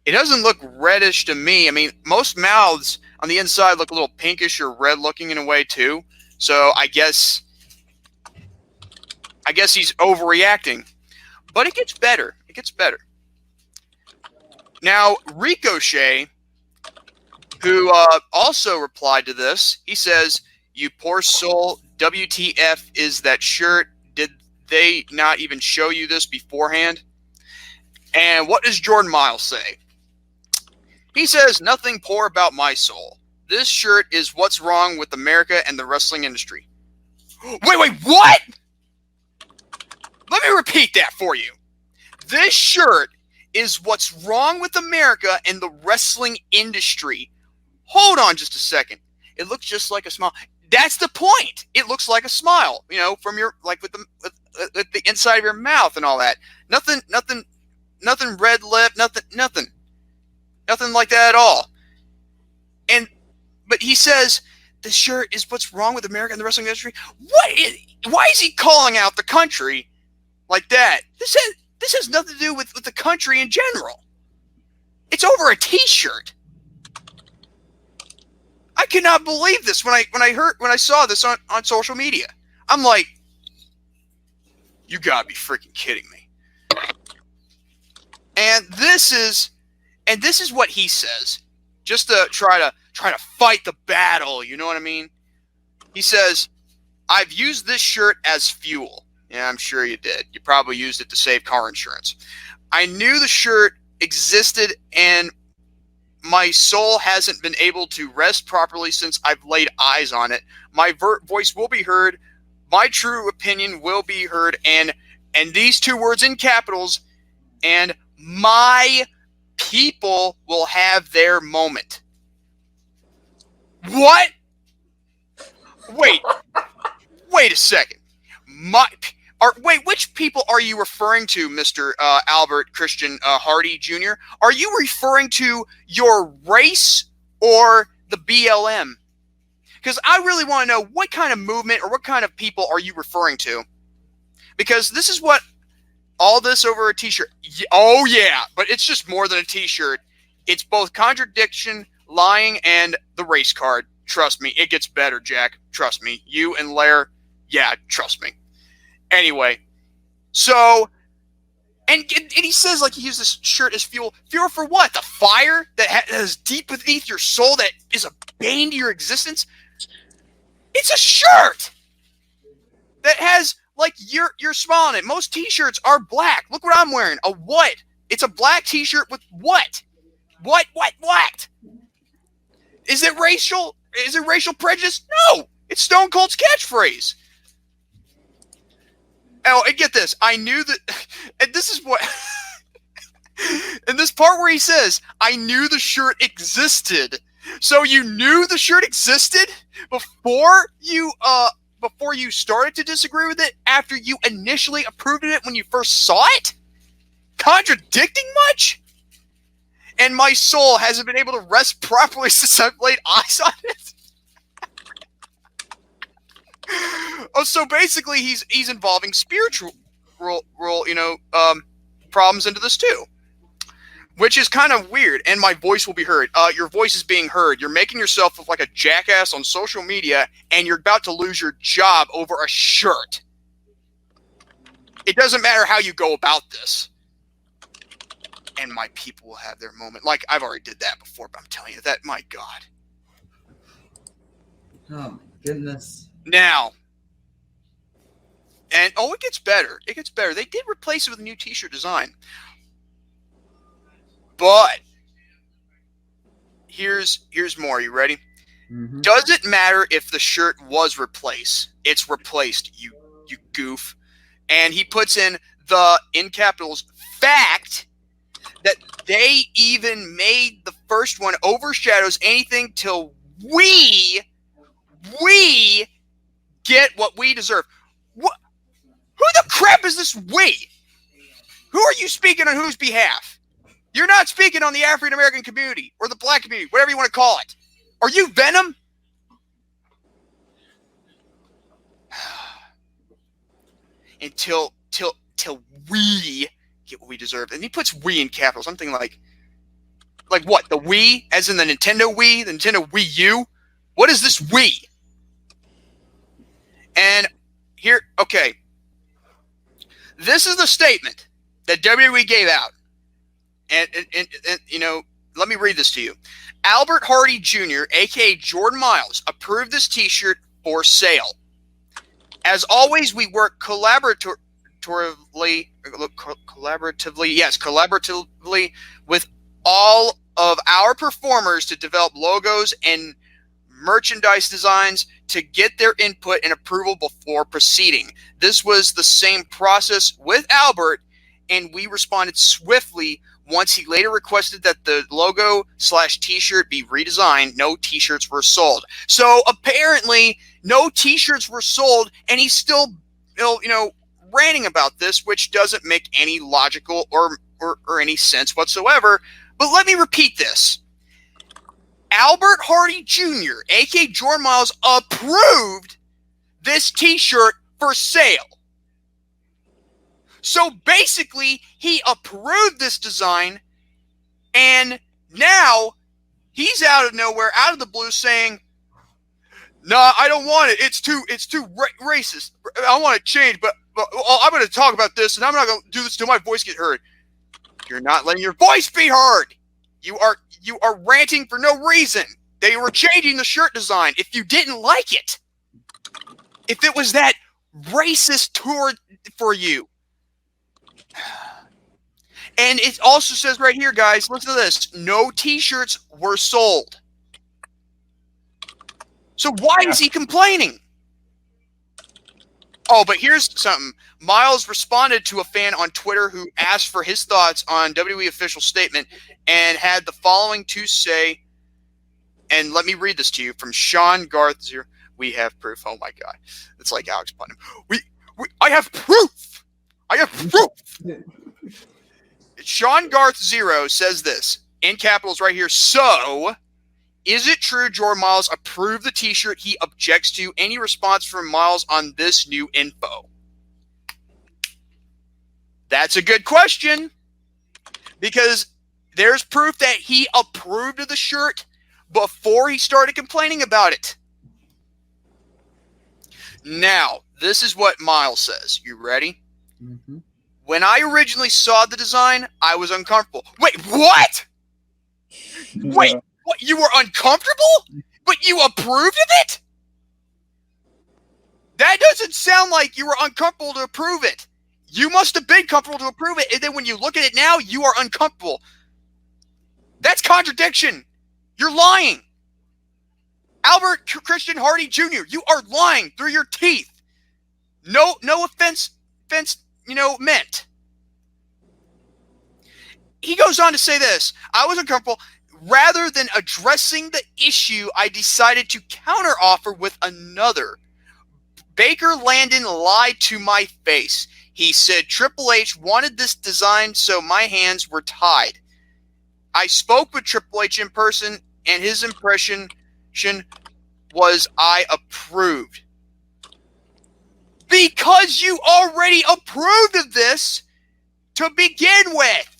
it doesn't look reddish to me. I mean, most mouths on the inside look a little pinkish or red looking in a way too. So I guess he's overreacting. But it gets better. It gets better. Now, Ricochet, who also replied to this, he says, "You poor soul, WTF is that shirt? Did they not even show you this beforehand?" And what does Jordan Miles say? He says, "Nothing poor about my soul. This shirt is what's wrong with America and the wrestling industry." Wait, what? Let me repeat that for you. This shirt is what's wrong with America and the wrestling industry. Hold on just a second. It looks just like a smile. That's the point. It looks like a smile, from your, like with the inside of your mouth and all that. Nothing red lip, nothing like that at all. But he says this shirt is what's wrong with America and the wrestling industry. Why is he calling out the country like that? This has nothing to do with the country in general. It's over a T-shirt. I cannot believe this when I saw this on social media. I'm like, you gotta be freaking kidding me. And this is what he says, just to try to fight the battle. You know what I mean? He says, "I've used this shirt as fuel." Yeah, I'm sure you did. You probably used it to save car insurance. "I knew the shirt existed and my soul hasn't been able to rest properly since I've laid eyes on it. My voice will be heard. My true opinion will be heard. And these two words in capitals, and my people will have their moment. What? Wait a second. Which people are you referring to, Mr. Albert Christian Hardy Jr.? Are you referring to your race or the BLM? Because I really want to know what kind of movement or what kind of people are you referring to? Because this is what all this over a t-shirt. Oh, yeah, but it's just more than a t-shirt. It's both contradiction, lying, and the race card. Trust me, it gets better, Jack. Trust me. You and Lair, yeah, trust me. Anyway, so, and he says like he used this shirt as fuel. Fuel for what? The fire that is deep beneath your soul that is a bane to your existence? It's a shirt that has, like, you're smiling it. Most t-shirts are black. Look what I'm wearing. A what? It's a black t-shirt with what? What? Is it racial? Is it racial prejudice? No! It's Stone Cold's catchphrase. Oh, and get this. I knew that, and this is what, in this part where he says, I knew the shirt existed. So you knew the shirt existed before you started to disagree with it, after you initially approved of it when you first saw it? Contradicting much? And my soul hasn't been able to rest properly since I've laid eyes on it? Oh, so basically he's involving spiritual problems into this too, which is kind of weird. And my voice will be heard. Your voice is being heard. You're making yourself look like a jackass on social media, and you're about to lose your job over a shirt. It doesn't matter how you go about this. And my people will have their moment. Like, I've already did that before, but I'm telling you that, my God. Oh my goodness. Now, and it gets better. It gets better. They did replace it with a new t-shirt design. But here's more. You ready? Mm-hmm. Does it matter if the shirt was replaced? It's replaced, you goof. And he puts in capitals, fact that they even made the first one overshadows anything till we get what we deserve. What? Who the crap is this we? Who are you speaking on whose behalf? You're not speaking on the African American community or the black community, whatever you want to call it. Are you Venom? Until we get what we deserve. And he puts we in capitals. Something like what? The Wii? As in the Nintendo Wii? The Nintendo Wii U? What is this we? And here, okay. This is the statement that WWE gave out. And let me read this to you. Albert Hardy Jr., a.k.a. Jordan Miles, approved this t-shirt for sale. As always, we work collaboratively with all of our performers to develop logos and merchandise designs to get their input and approval before proceeding. This was the same process with Albert, and we responded swiftly once he later requested that the logo / t-shirt be redesigned. No t-shirts were sold. So apparently no t-shirts were sold, and he's still ranting about this, which doesn't make any logical or any sense whatsoever. But let me repeat this. Albert Hardy Jr., a.k.a. Jordan Miles, approved this t-shirt for sale. So basically, he approved this design, and now he's out of nowhere, out of the blue, saying, "No, I don't want it. It's too racist. I want to change, but I'm going to talk about this, and I'm not going to do this till my voice gets heard." You're not letting your voice be heard. You are ranting for no reason. They were changing the shirt design. If you didn't like it, if it was that racist for you, And it also says right here, guys, listen to this. No t-shirts were sold. So why is he complaining? Oh, but here's something. Miles responded to a fan on Twitter who asked for his thoughts on WWE official statement and had the following to say, and let me read this to you from Sean Garth. We have proof. Oh my God. It's like Alex Putnam. I have proof. I have proof. Sean Garth Zero says this in capitals right here. So, is it true Jordan Miles approved the t-shirt he objects to? Any response from Miles on this new info? That's a good question, because there's proof that he approved of the shirt before he started complaining about it. Now, this is what Miles says. You ready? Mm-hmm. When I originally saw the design, I was uncomfortable. Wait, what? Wait, what? You were uncomfortable? But you approved of it? That doesn't sound like you were uncomfortable to approve it. You must have been comfortable to approve it, and then when you look at it now, you are uncomfortable. That's contradiction. You're lying. Albert Christian Hardy Jr., you are lying through your teeth. No offense, meant. He goes on to say this. I was uncomfortable. Rather than addressing the issue, I decided to counteroffer with another. Baker Landon lied to my face. He said Triple H wanted this design, so my hands were tied. I spoke with Triple H in person, and his impression was I approved. Because you already approved of this to begin with.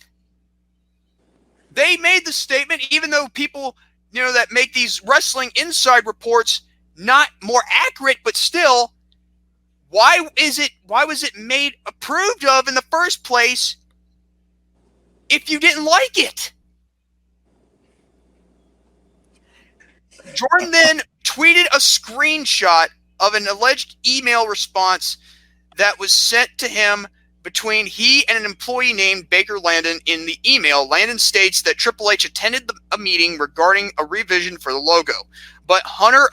They made the statement, even though people, that make these wrestling inside reports not more accurate, but still, why was it made approved of in the first place if you didn't like it? Jordan then tweeted a screenshot of an alleged email response that was sent to him between he and an employee named Baker Landon. In the email, Landon states that Triple H attended a meeting regarding a revision for the logo, but Hunter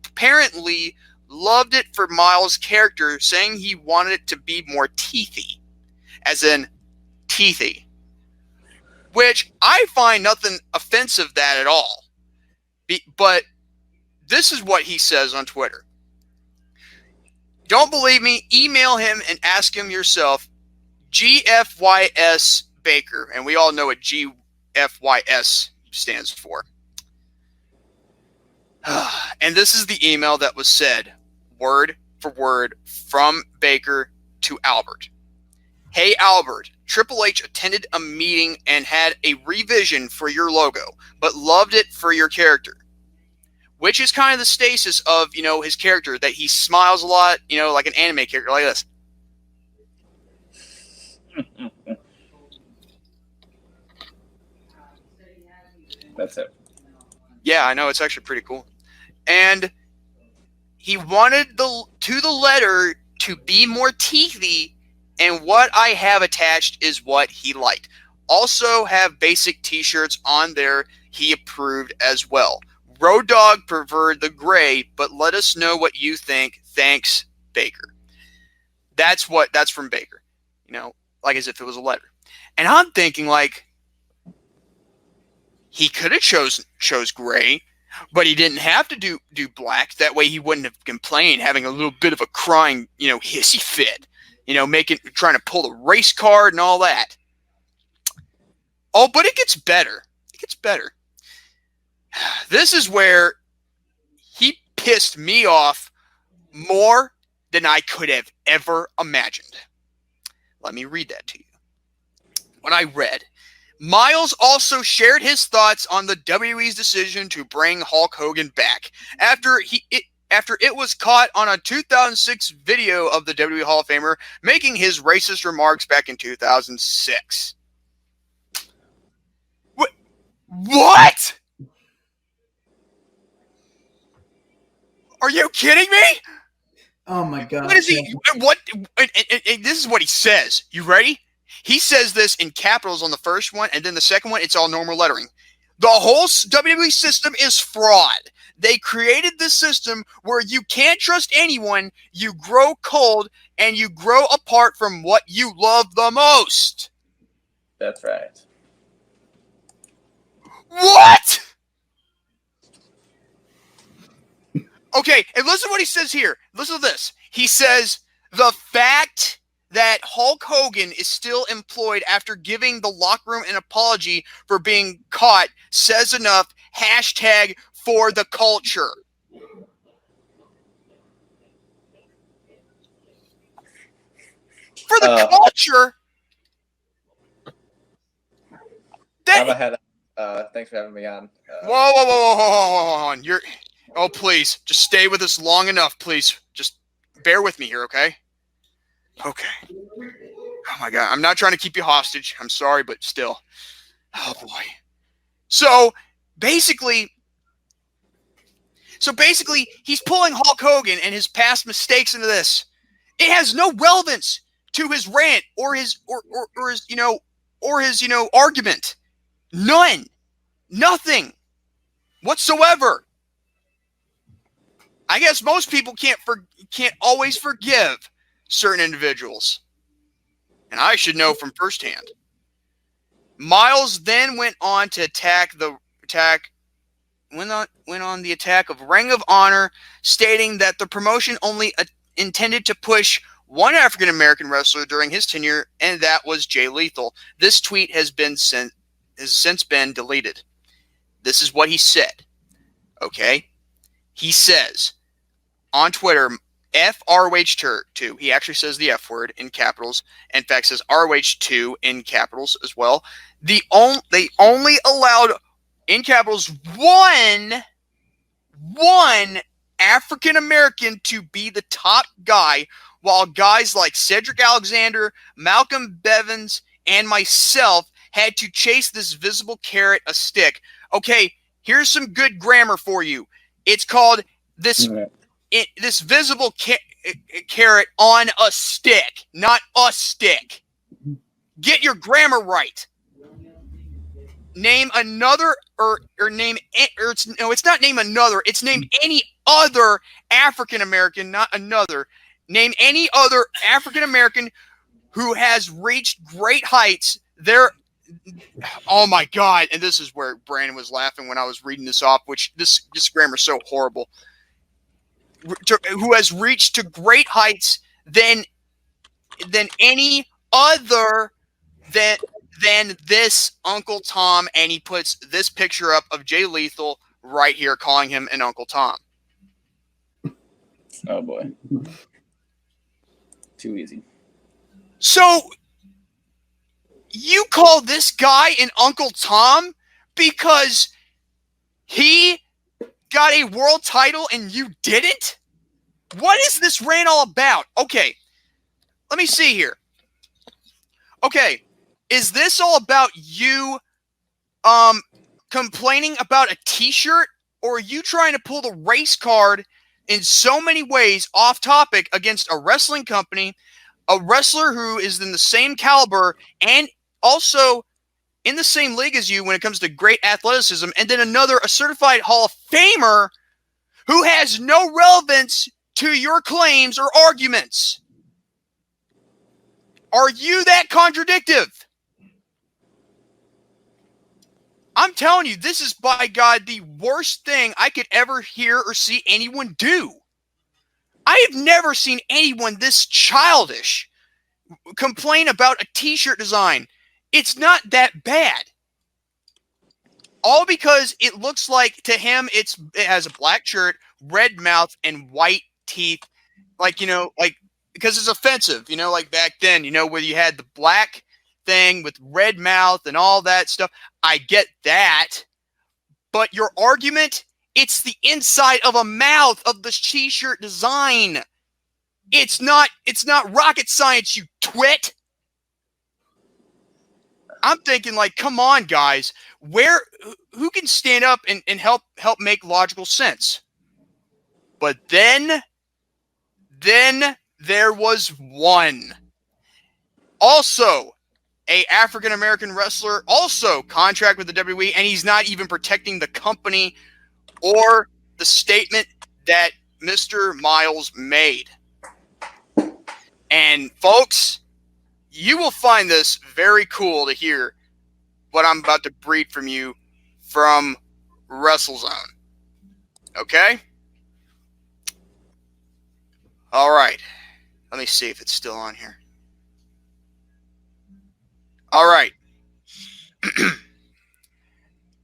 apparently loved it for Miles' character, saying he wanted it to be more teethy, as in teethy, which I find nothing offensive that at all. But this is what he says on Twitter. Don't believe me? Email him and ask him yourself. GFYS Baker. And we all know what GFYS stands for. And this is the email that was said, word for word, from Baker to Albert. Hey, Albert. Triple H attended a meeting and had a revision for your logo, but loved it for your character. Which is kind of the stasis of, his character, that he smiles a lot, like an anime character like this. That's it. Yeah, I know. It's actually pretty cool. And he wanted the letter to be more teethy, and what I have attached is what he liked. Also have basic t-shirts on there he approved as well. Road Dogg preferred the gray, but let us know what you think. Thanks, Baker. That's from Baker. Like as if it was a letter. And I'm thinking, like, he could have chose gray, but he didn't have to do black. That way he wouldn't have complained, having a little bit of a crying, hissy fit. Trying to pull the race card and all that. Oh, but it gets better. It gets better. This is where he pissed me off more than I could have ever imagined. Let me read that to you. What I read. Miles also shared his thoughts on the WWE's decision to bring Hulk Hogan back after it was caught on a 2006 video of the WWE Hall of Famer making his racist remarks back in 2006. What? Are you kidding me? Oh my God! What is he? What? And this is what he says. You ready? He says this in capitals on the first one, and then the second one, it's all normal lettering. The whole WWE system is fraud. They created this system where you can't trust anyone, you grow cold, and you grow apart from what you love the most. That's right. What? Okay, and listen to what he says here. Listen to this. He says, the fact that Hulk Hogan is still employed after giving the locker room an apology for being caught says enough. Hashtag for the culture. For the culture? I'm ahead. Thanks for having me on. Whoa. Oh, please. Just stay with us long enough, please. Just bear with me here, okay? Okay. Oh, my God. I'm not trying to keep you hostage. I'm sorry, but still. Oh, boy. So, basically, he's pulling Hulk Hogan and his past mistakes into this. It has no relevance to his rant or his argument. None. Nothing whatsoever. I guess most people can't always forgive certain individuals. And I should know from firsthand. Miles then went on to went on the attack of Ring of Honor, stating that the promotion only intended to push one African American wrestler during his tenure, and that was Jay Lethal. This tweet has since been deleted. This is what he said. Okay? He says on Twitter, FROH2. He actually says the F word in capitals. In fact, says ROH2 in capitals as well. They only allowed in capitals one African American to be the top guy, while guys like Cedric Alexander, Malcolm Bevins, and myself had to chase this visible carrot a stick. Okay, here's some good grammar for you. It's called this visible carrot on a stick, not a stick. Get your grammar right. Name another, it's not name another. It's name any other African American, not another. Name any other African American who has reached great heights. Oh my God! And this is where Brandon was laughing when I was reading this off. Which this grammar is so horrible. Who has reached to great heights than any other than this Uncle Tom, and he puts this picture up of Jay Lethal right here, calling him an Uncle Tom. Oh boy, too easy. So you call this guy an Uncle Tom because he got a world title and you didn't? What is this rant all about? Okay, let me see here. Okay, is this all about you complaining about a t-shirt, or are you trying to pull the race card in so many ways off topic against a wrestling company, a wrestler who is in the same caliber and also in the same league as you when it comes to great athleticism, and then a certified Hall of Famer who has no relevance to your claims or arguments? Are you that contradictive? I'm telling you, this is, by God, the worst thing I could ever hear or see anyone do. I have never seen anyone this childish complain about a t-shirt design. It's not that bad. All because it looks like, to him, it has a black shirt, red mouth, and white teeth. Because it's offensive, like back then, where you had the black thing with red mouth and all that stuff. I get that. But your argument, it's the inside of a mouth of the t-shirt design. It's not rocket science, you twit. I'm thinking, come on, guys. Who can stand up and help make logical sense? But then there was one. Also, a African American wrestler also contract with the WWE, and he's not even protecting the company or the statement that Mr. Miles made. And folks, you will find this very cool to hear what I'm about to breed from you from WrestleZone. Okay? All right. Let me see if it's still on here. All right.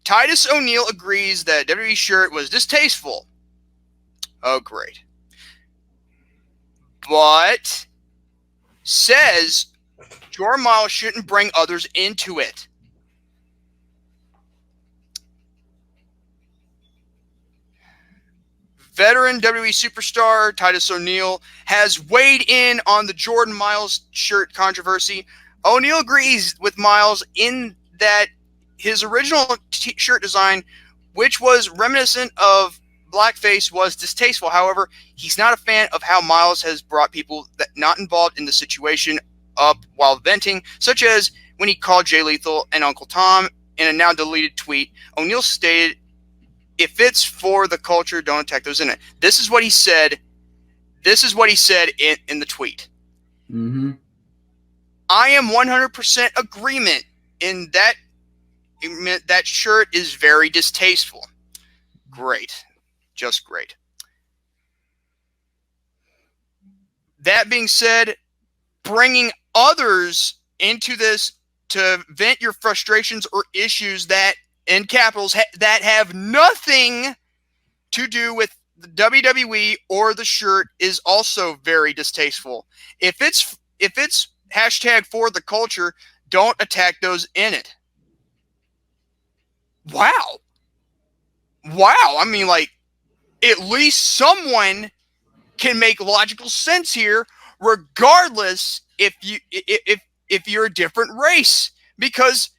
Titus O'Neil agrees that WWE's shirt was distasteful. Oh, great. But says Jordan Miles shouldn't bring others into it. Veteran WWE superstar Titus O'Neil has weighed in on the Jordan Miles shirt controversy. O'Neil agrees with Miles in that his original shirt design, which was reminiscent of blackface, was distasteful. However, he's not a fan of how Miles has brought people that not involved in the situation up while venting, such as when he called Jay Lethal and Uncle Tom in a now deleted tweet. O'Neil stated, "If it's for the culture, don't attack those in it." This is what he said. This is what he said in the tweet. Mm-hmm. I am 100% agreement in that. That shirt is very distasteful. Great. Just great. That being said, bringing others into this to vent your frustrations or issues that, in capitals, that have nothing to do with the WWE or the shirt is also very distasteful. If it's hashtag for the culture, don't attack those in it. Wow. I mean, like, at least someone can make logical sense here, regardless if you're a different race. Because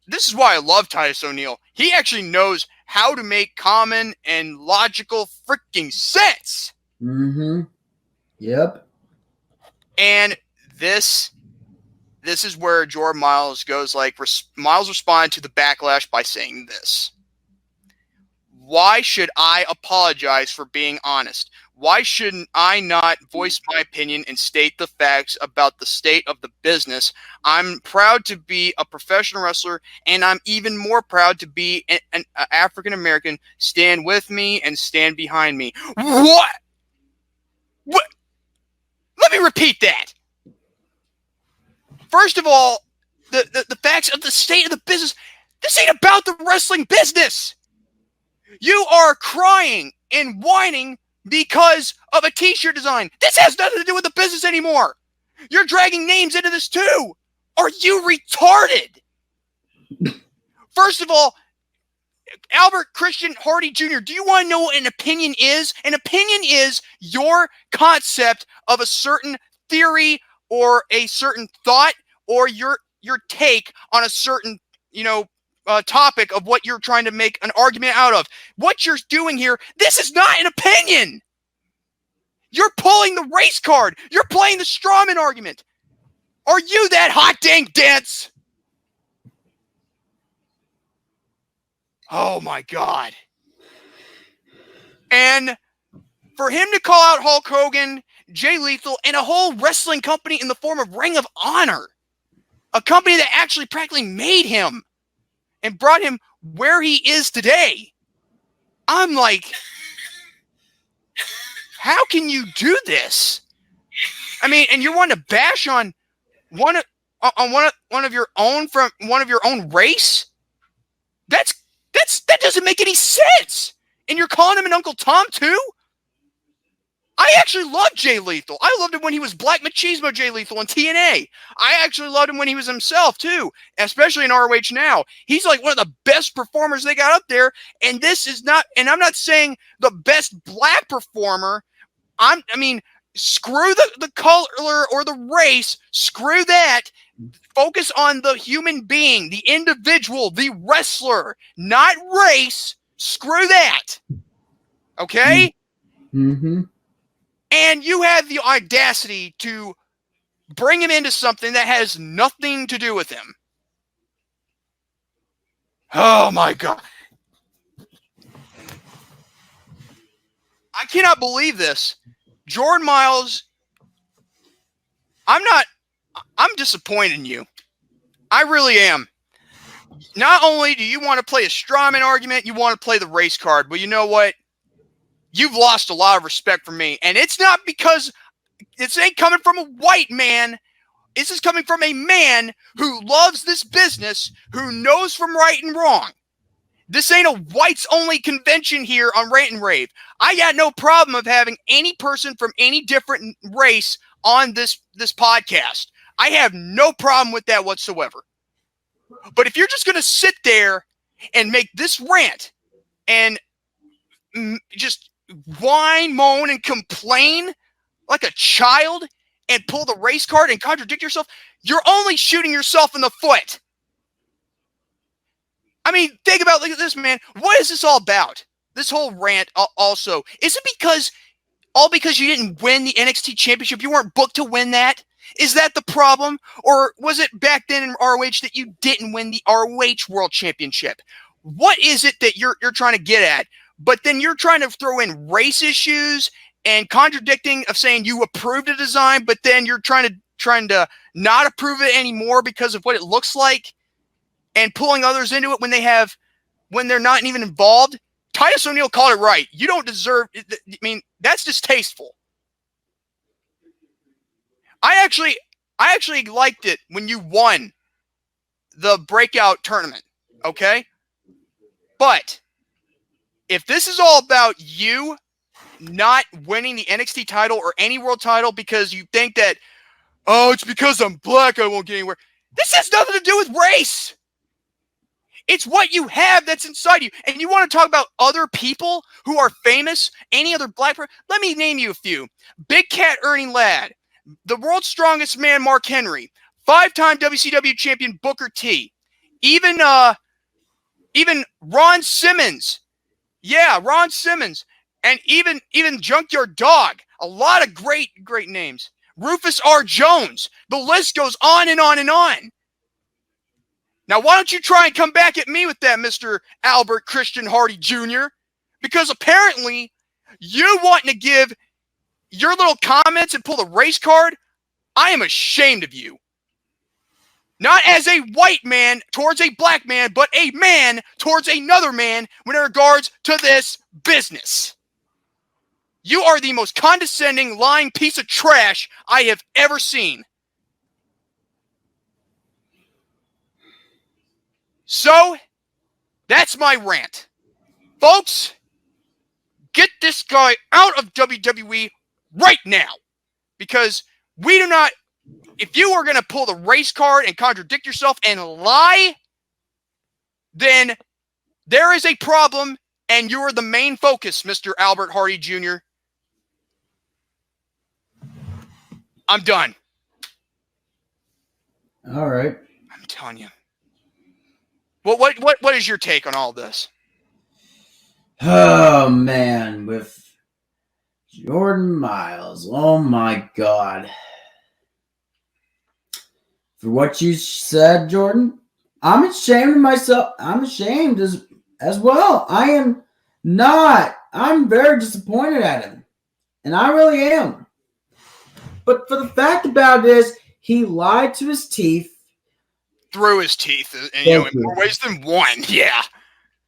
this is why I love Titus O'Neil. He actually knows how to make common and logical freaking sense. Mm-hmm. Yep. And this is where Jordan Miles goes like, Miles responded to the backlash by saying this. Why should I apologize for being honest? Why shouldn't I not voice my opinion and state the facts about the state of the business? I'm proud to be a professional wrestler, and I'm even more proud to be an African American. Stand with me and stand behind me. What? Let me repeat that. First of all, the facts of the state of the business. This ain't about the wrestling business. You are crying and whining because of a t-shirt design. This has nothing to do with the business anymore. You're dragging names into this too. Are you retarded? First of all, Albert Christian Hardy Jr., do you want to know what an opinion is? An opinion is your concept of a certain theory or a certain thought or your take on a certain, topic of what you're trying to make an argument out of. What you're doing here, this is not an opinion. You're pulling the race card. You're playing the strawman argument. Are you that hot dang dense? Oh my God. And for him to call out Hulk Hogan, Jay Lethal, and a whole wrestling company in the form of Ring of Honor, a company that actually practically made him and brought him where he is today. I'm like, how can you do this? I mean, and you're wanting to bash on one of your own from one of your own race? That doesn't make any sense. And you're calling him an Uncle Tom too? I actually loved Jay Lethal. I loved him when he was Black Machismo Jay Lethal on TNA. I actually loved him when he was himself too, especially in ROH now. He's like one of the best performers they got up there. And this is not, and I'm not saying the best black performer. I mean, screw the color or the race. Screw that. Focus on the human being, the individual, the wrestler, not race. Screw that. Okay? Mm-hmm. And you have the audacity to bring him into something that has nothing to do with him. Oh my God. I cannot believe this. Jordan Miles, I'm disappointed in you. I really am. Not only do you want to play a strawman argument, you want to play the race card. But you know what? You've lost a lot of respect for me. And it's not because this ain't coming from a white man. This is coming from a man who loves this business, who knows from right and wrong. This ain't a whites-only convention here on Rant and Rave. I got no problem of having any person from any different race on this podcast. I have no problem with that whatsoever. But if you're just going to sit there and make this rant and just whine, moan, and complain like a child and pull the race card and contradict yourself, you're only shooting yourself in the foot. I mean, think about this, man. What is this all about? This whole rant also. Is it because you didn't win the NXT Championship? You weren't booked to win that? Is that the problem? Or was it back then in ROH that you didn't win the ROH World Championship? What is it that you're trying to get at? But then you're trying to throw in race issues and contradicting of saying you approved a design, but then you're trying to not approve it anymore because of what it looks like, and pulling others into it when they're not even involved. Titus O'Neil called it right. You don't deserve it. I mean, that's distasteful. I actually liked it when you won the breakout tournament, okay? But if this is all about you not winning the NXT title or any world title because you think that, oh, it's because I'm black I won't get anywhere. This has nothing to do with race. It's what you have that's inside you. And you want to talk about other people who are famous, any other black person? Let me name you a few. Big Cat Ernie Ladd, the world's strongest man, Mark Henry, 5-time WCW champion Booker T, even Ron Simmons. Yeah, Ron Simmons. And even Junkyard Dog. A lot of great names. Rufus R. Jones. The list goes on and on and on. Now, why don't you try and come back at me with that, Mr. Albert Christian Hardy Jr.? Because apparently you wanting to give your little comments and pull the race card, I am ashamed of you. Not as a white man towards a black man, but a man towards another man when it regards to this business. You are the most condescending, lying piece of trash I have ever seen. So, that's my rant. Folks, get this guy out of WWE right now. Because we do not, if you are going to pull the race card and contradict yourself and lie, then there is a problem and you are the main focus, Mr. Albert Hardy Jr. I'm done. All right. I'm telling you. Well, what is your take on all this? Oh, man. With Jordan Miles. Oh, my God. For what you said, Jordan, I'm ashamed of myself. I'm ashamed as well. I am not. I'm very disappointed at him. And I really am. But for the fact about it is, he lied to his teeth. Through his teeth, and in more ways than one. Yeah.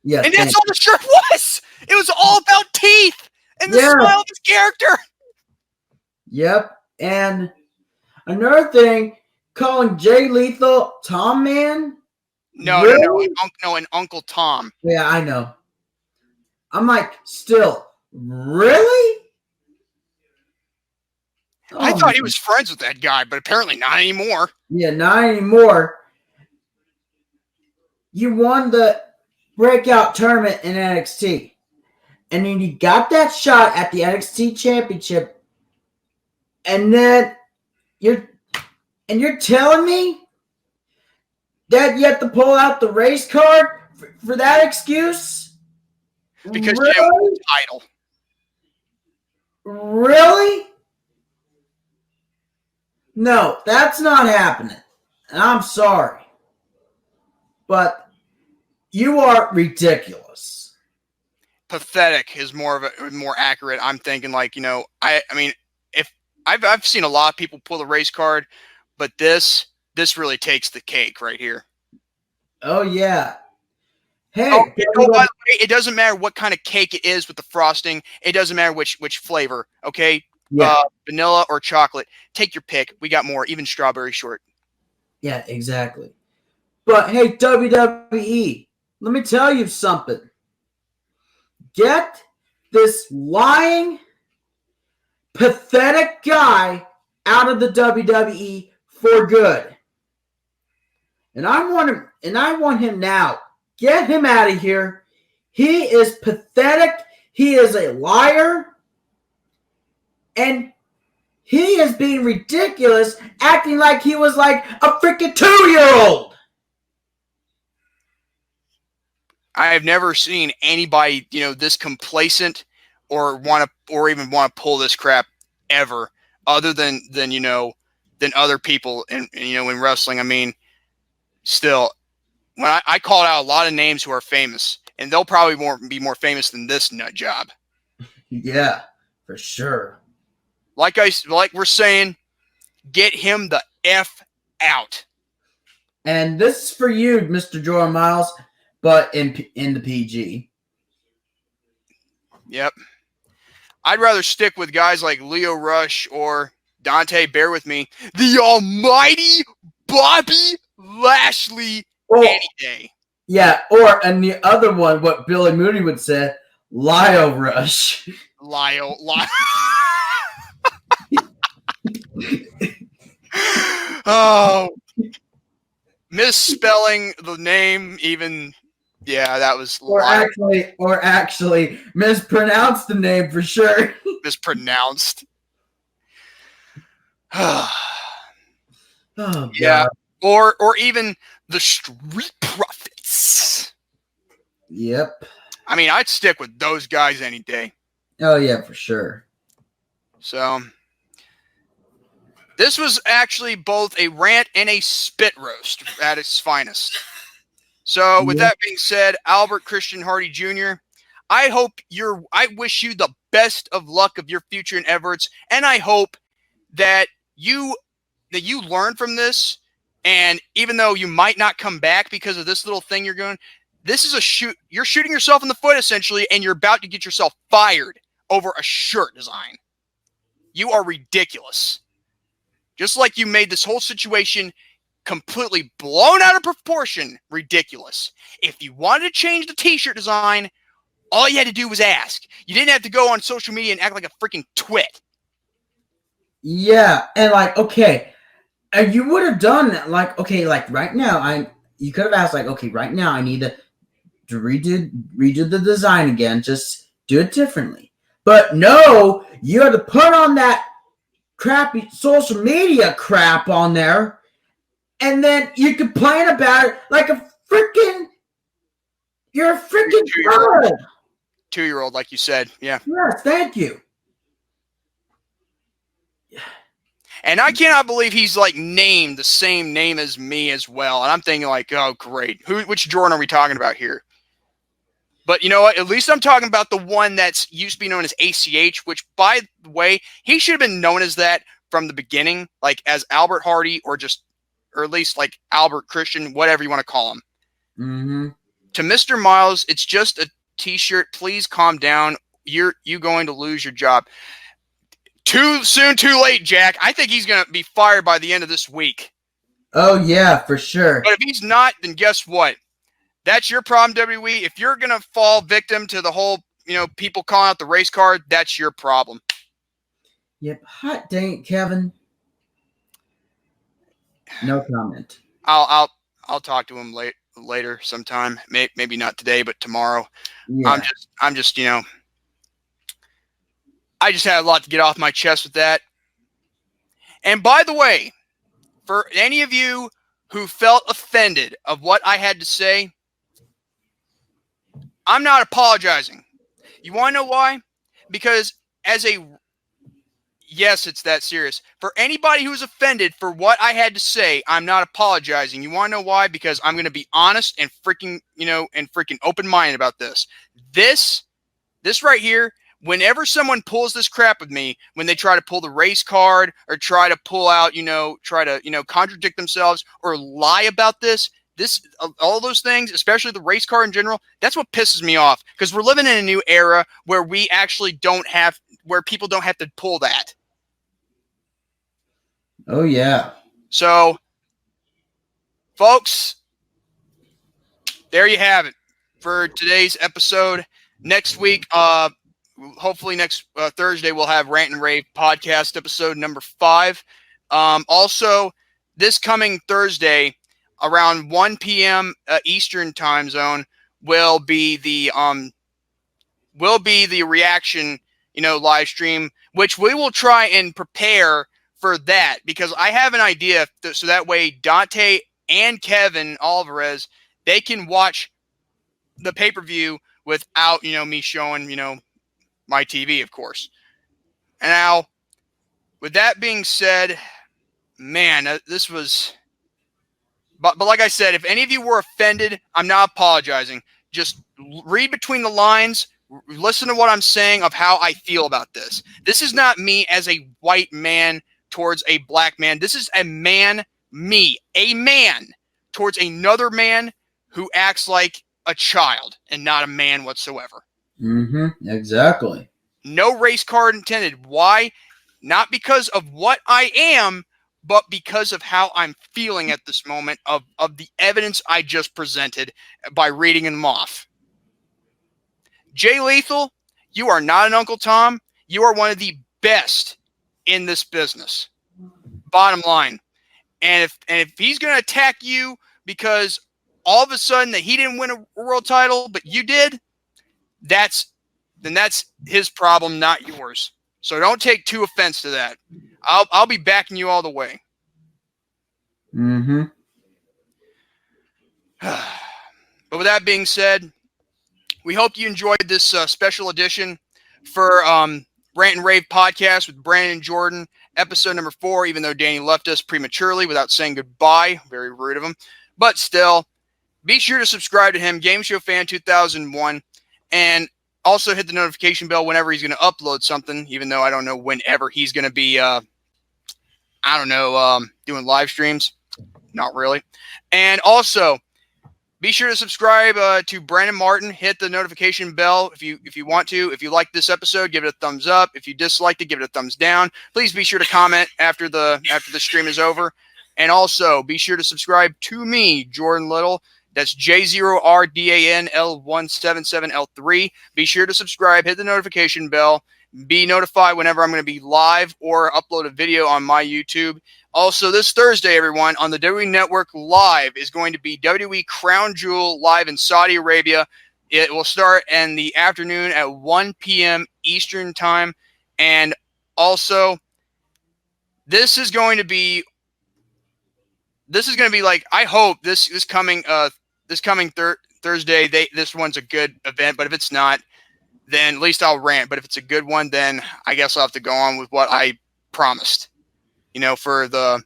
Yeah. And that's all the shirt was. It was all about teeth and the smile of his character. Yep. And another thing, calling Jay Lethal Tom Man. No, and Uncle Tom. Yeah, I know. I'm like, still, really? I thought he was friends with that guy, but apparently not anymore. Yeah, not anymore. You won the breakout tournament in NXT. And then you got that shot at the NXT championship. And then you're telling me that you have to pull out the race card for that excuse? Because you didn't win the title. Really? No, that's not happening. And I'm sorry. But you are ridiculous. Pathetic is more accurate. I'm thinking like, I mean, if I've seen a lot of people pull the race card, but this really takes the cake right here. Oh yeah. Hey, by the way, it doesn't matter what kind of cake it is with the frosting. It doesn't matter which flavor. Okay, yeah, vanilla or chocolate. Take your pick. We got more, even strawberry short. yeah, exactly. But hey, WWE, let me tell you something. Get this lying, pathetic guy out of the WWE for good. And I want him now. Get him out of here. He is pathetic. He is a liar. And he is being ridiculous, acting like he was like a freaking 2-year-old. I have never seen anybody, this complacent or even want to pull this crap ever, other than other people in wrestling. I mean, still, when I called out a lot of names who are famous, and they'll probably be more famous than this nut job. Yeah, for sure. Like we're saying, get him the F out. And this is for you, Mr. Jordan Miles, but in the PG. Yep. I'd rather stick with guys like Leo Rush or Dante, bear with me, the almighty Bobby Lashley any day. Yeah, and the other one, what Billy Mooney would say, Lio Rush. Lio. Oh, misspelling the name even. Yeah, that was. Or actually, mispronounced the name for sure. Mispronounced. Oh, yeah, God. or even the Street Profits. Yep. I mean, I'd stick with those guys any day. Oh yeah, for sure. So, this was actually both a rant and a spit roast at its finest. So, with that being said, Albert Christian Hardy Jr., I wish you the best of luck of your future endeavors, and I hope that you learn from this. And even though you might not come back because of this little thing you're doing, this is you're shooting yourself in the foot essentially, and you're about to get yourself fired over a shirt design. You are ridiculous. Just like you made this whole situation completely blown out of proportion, ridiculous. If you wanted to change the t-shirt design, all you had to do was ask. You didn't have to go on social media and act like a freaking twit. Yeah, and okay, and you would have done that, right now, you could have asked, okay, right now I need to redo the design again, just do it differently. But no, you had to put on that crappy social media crap on there, and then you complain about it like you're a freaking child. 2-year-old, like you said, yeah. Yes, thank you. And I cannot believe he's named the same name as me as well. And I'm thinking oh, great. Which Jordan are we talking about here? But you know what? At least I'm talking about the one that's used to be known as ACH, which, by the way, he should have been known as that from the beginning, as Albert Hardy or at least Albert Christian, whatever you want to call him. Mm-hmm. To Mr. Miles, it's just a t-shirt. Please calm down. You're going to lose your job. Too soon, too late, Jack. I think he's going to be fired by the end of this week. Oh, yeah, for sure. But if he's not, then guess what? That's your problem, WWE. If you're going to fall victim to the whole, people calling out the race card, that's your problem. Yep. Hot dang it, Kevin. No comment. I'll talk to him later sometime. Maybe not today, but tomorrow. Yeah. I'm just, I just had a lot to get off my chest with that. And by the way, for any of you who felt offended of what I had to say, I'm not apologizing. You want to know why? Because yes, it's that serious. For anybody who's offended for what I had to say, I'm not apologizing. You want to know why? Because I'm going to be honest and freaking, open-minded about this. This right here, whenever someone pulls this crap with me, when they try to pull the race card or try to pull out, contradict themselves or lie about this, all those things, especially the race car in general, that's what pisses me off, because we're living in a new era where we actually where people don't have to pull that. Oh, yeah. So, folks, there you have it for today's episode. Next week, hopefully next Thursday, we'll have Rant and Rave podcast episode number 5. Also, this coming Thursday, around 1 p.m. Eastern time zone, will be the reaction, live stream, which we will try and prepare for that, because I have an idea, so that way Dante and Kevin Alvarez, they can watch the pay-per-view without, me showing, my TV, of course. And now, with that being said, man, this was... But like I said, if any of you were offended, I'm not apologizing. Just read between the lines, listen to what I'm saying of how I feel about this. This is not me as a white man towards a black man. This is a man towards another man who acts like a child and not a man whatsoever. Mm-hmm. Exactly. No race card intended. Why? Not because of what I am, but because of how I'm feeling at this moment of the evidence I just presented by reading them off. Jay Lethal, you are not an Uncle Tom. You are one of the best in this business. Bottom line. And if he's going to attack you because all of a sudden that he didn't win a world title, but you did, that's his problem, not yours. So don't take too offense to that. I'll be backing you all the way. Mm-hmm. But with that being said, we hope you enjoyed this special edition for Rant and Rave podcast with Brandon and Jordan, episode number 4, even though Danny left us prematurely without saying goodbye. Very rude of him. But still, be sure to subscribe to him, Game Show Fan 2001, and also hit the notification bell whenever he's going to upload something, even though I don't know whenever he's going to be, doing live streams. Not really. And also, be sure to subscribe to Brandon Martin. Hit the notification bell if you want to. If you like this episode, give it a thumbs up. If you disliked it, give it a thumbs down. Please be sure to comment after the stream is over. And also, be sure to subscribe to me, Jordan Little. That's J0RDANL177L3. Be sure to subscribe, hit the notification bell, be notified whenever I'm going to be live or upload a video on my YouTube. Also, this Thursday, everyone, on the WWE Network Live is going to be WWE Crown Jewel live in Saudi Arabia. It will start in the afternoon at 1 p.m. Eastern time. And also, this is going to be like, I hope this coming Thursday, this one's a good event. But if it's not, then at least I'll rant. But if it's a good one, then I guess I'll have to go on with what I promised. For the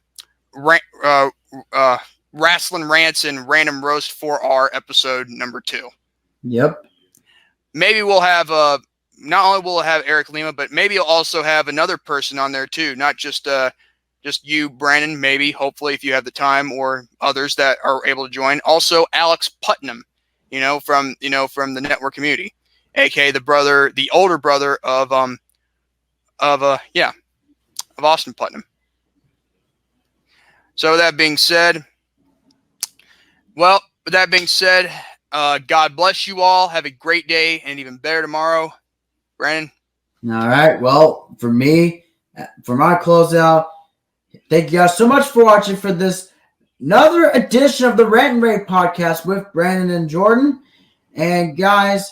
Wrestling Rants and Random Roast 4R episode number 2. Yep. Maybe we'll have not only will have Eric Lima, but maybe you'll also have another person on there too, not just you, Brandon. Maybe, hopefully, if you have the time, or others that are able to join. Also, Alex Putnam, from the network community, aka the older brother of Austin Putnam. So with that being said, God bless you all. Have a great day and even better tomorrow. Brandon? All right. Well, for my closeout, thank you guys so much for watching for this another edition of the Rant and Rave podcast with Brandon and Jordan. And guys,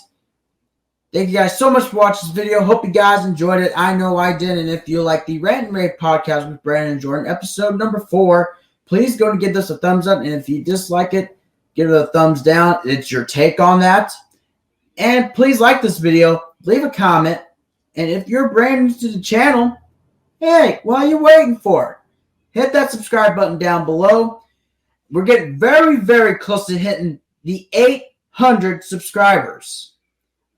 thank you guys so much for watching this video. Hope you guys enjoyed it. I know I did. And if you like the Rant and Rave podcast with Brandon and Jordan, episode number 4, please go and give this a thumbs up. And if you dislike it, give it a thumbs down. It's your take on that. And please like this video. Leave a comment. And if you're brand new to the channel, hey, what are you waiting for? Hit that subscribe button down below. We're getting very, very close to hitting the 800 subscribers.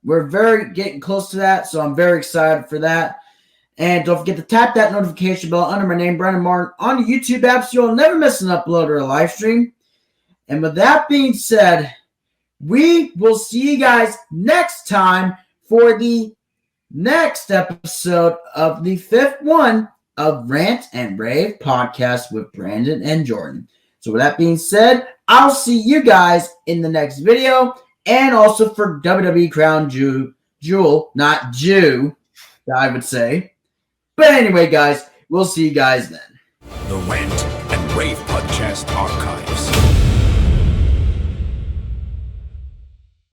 We're getting close to that, so I'm very excited for that. And don't forget to tap that notification bell under my name, Brandon Martin, on the YouTube app so you'll never miss an upload or a live stream. And with that being said, we will see you guys next time for the next episode of the 5th one of Rant and Rave podcast with Brandon and Jordan. So with that being said, I'll see you guys in the next video, and also for WWE Crown Jewel, not Jew, I would say. But anyway, guys, we'll see you guys then. The Rant and Rave podcast archives.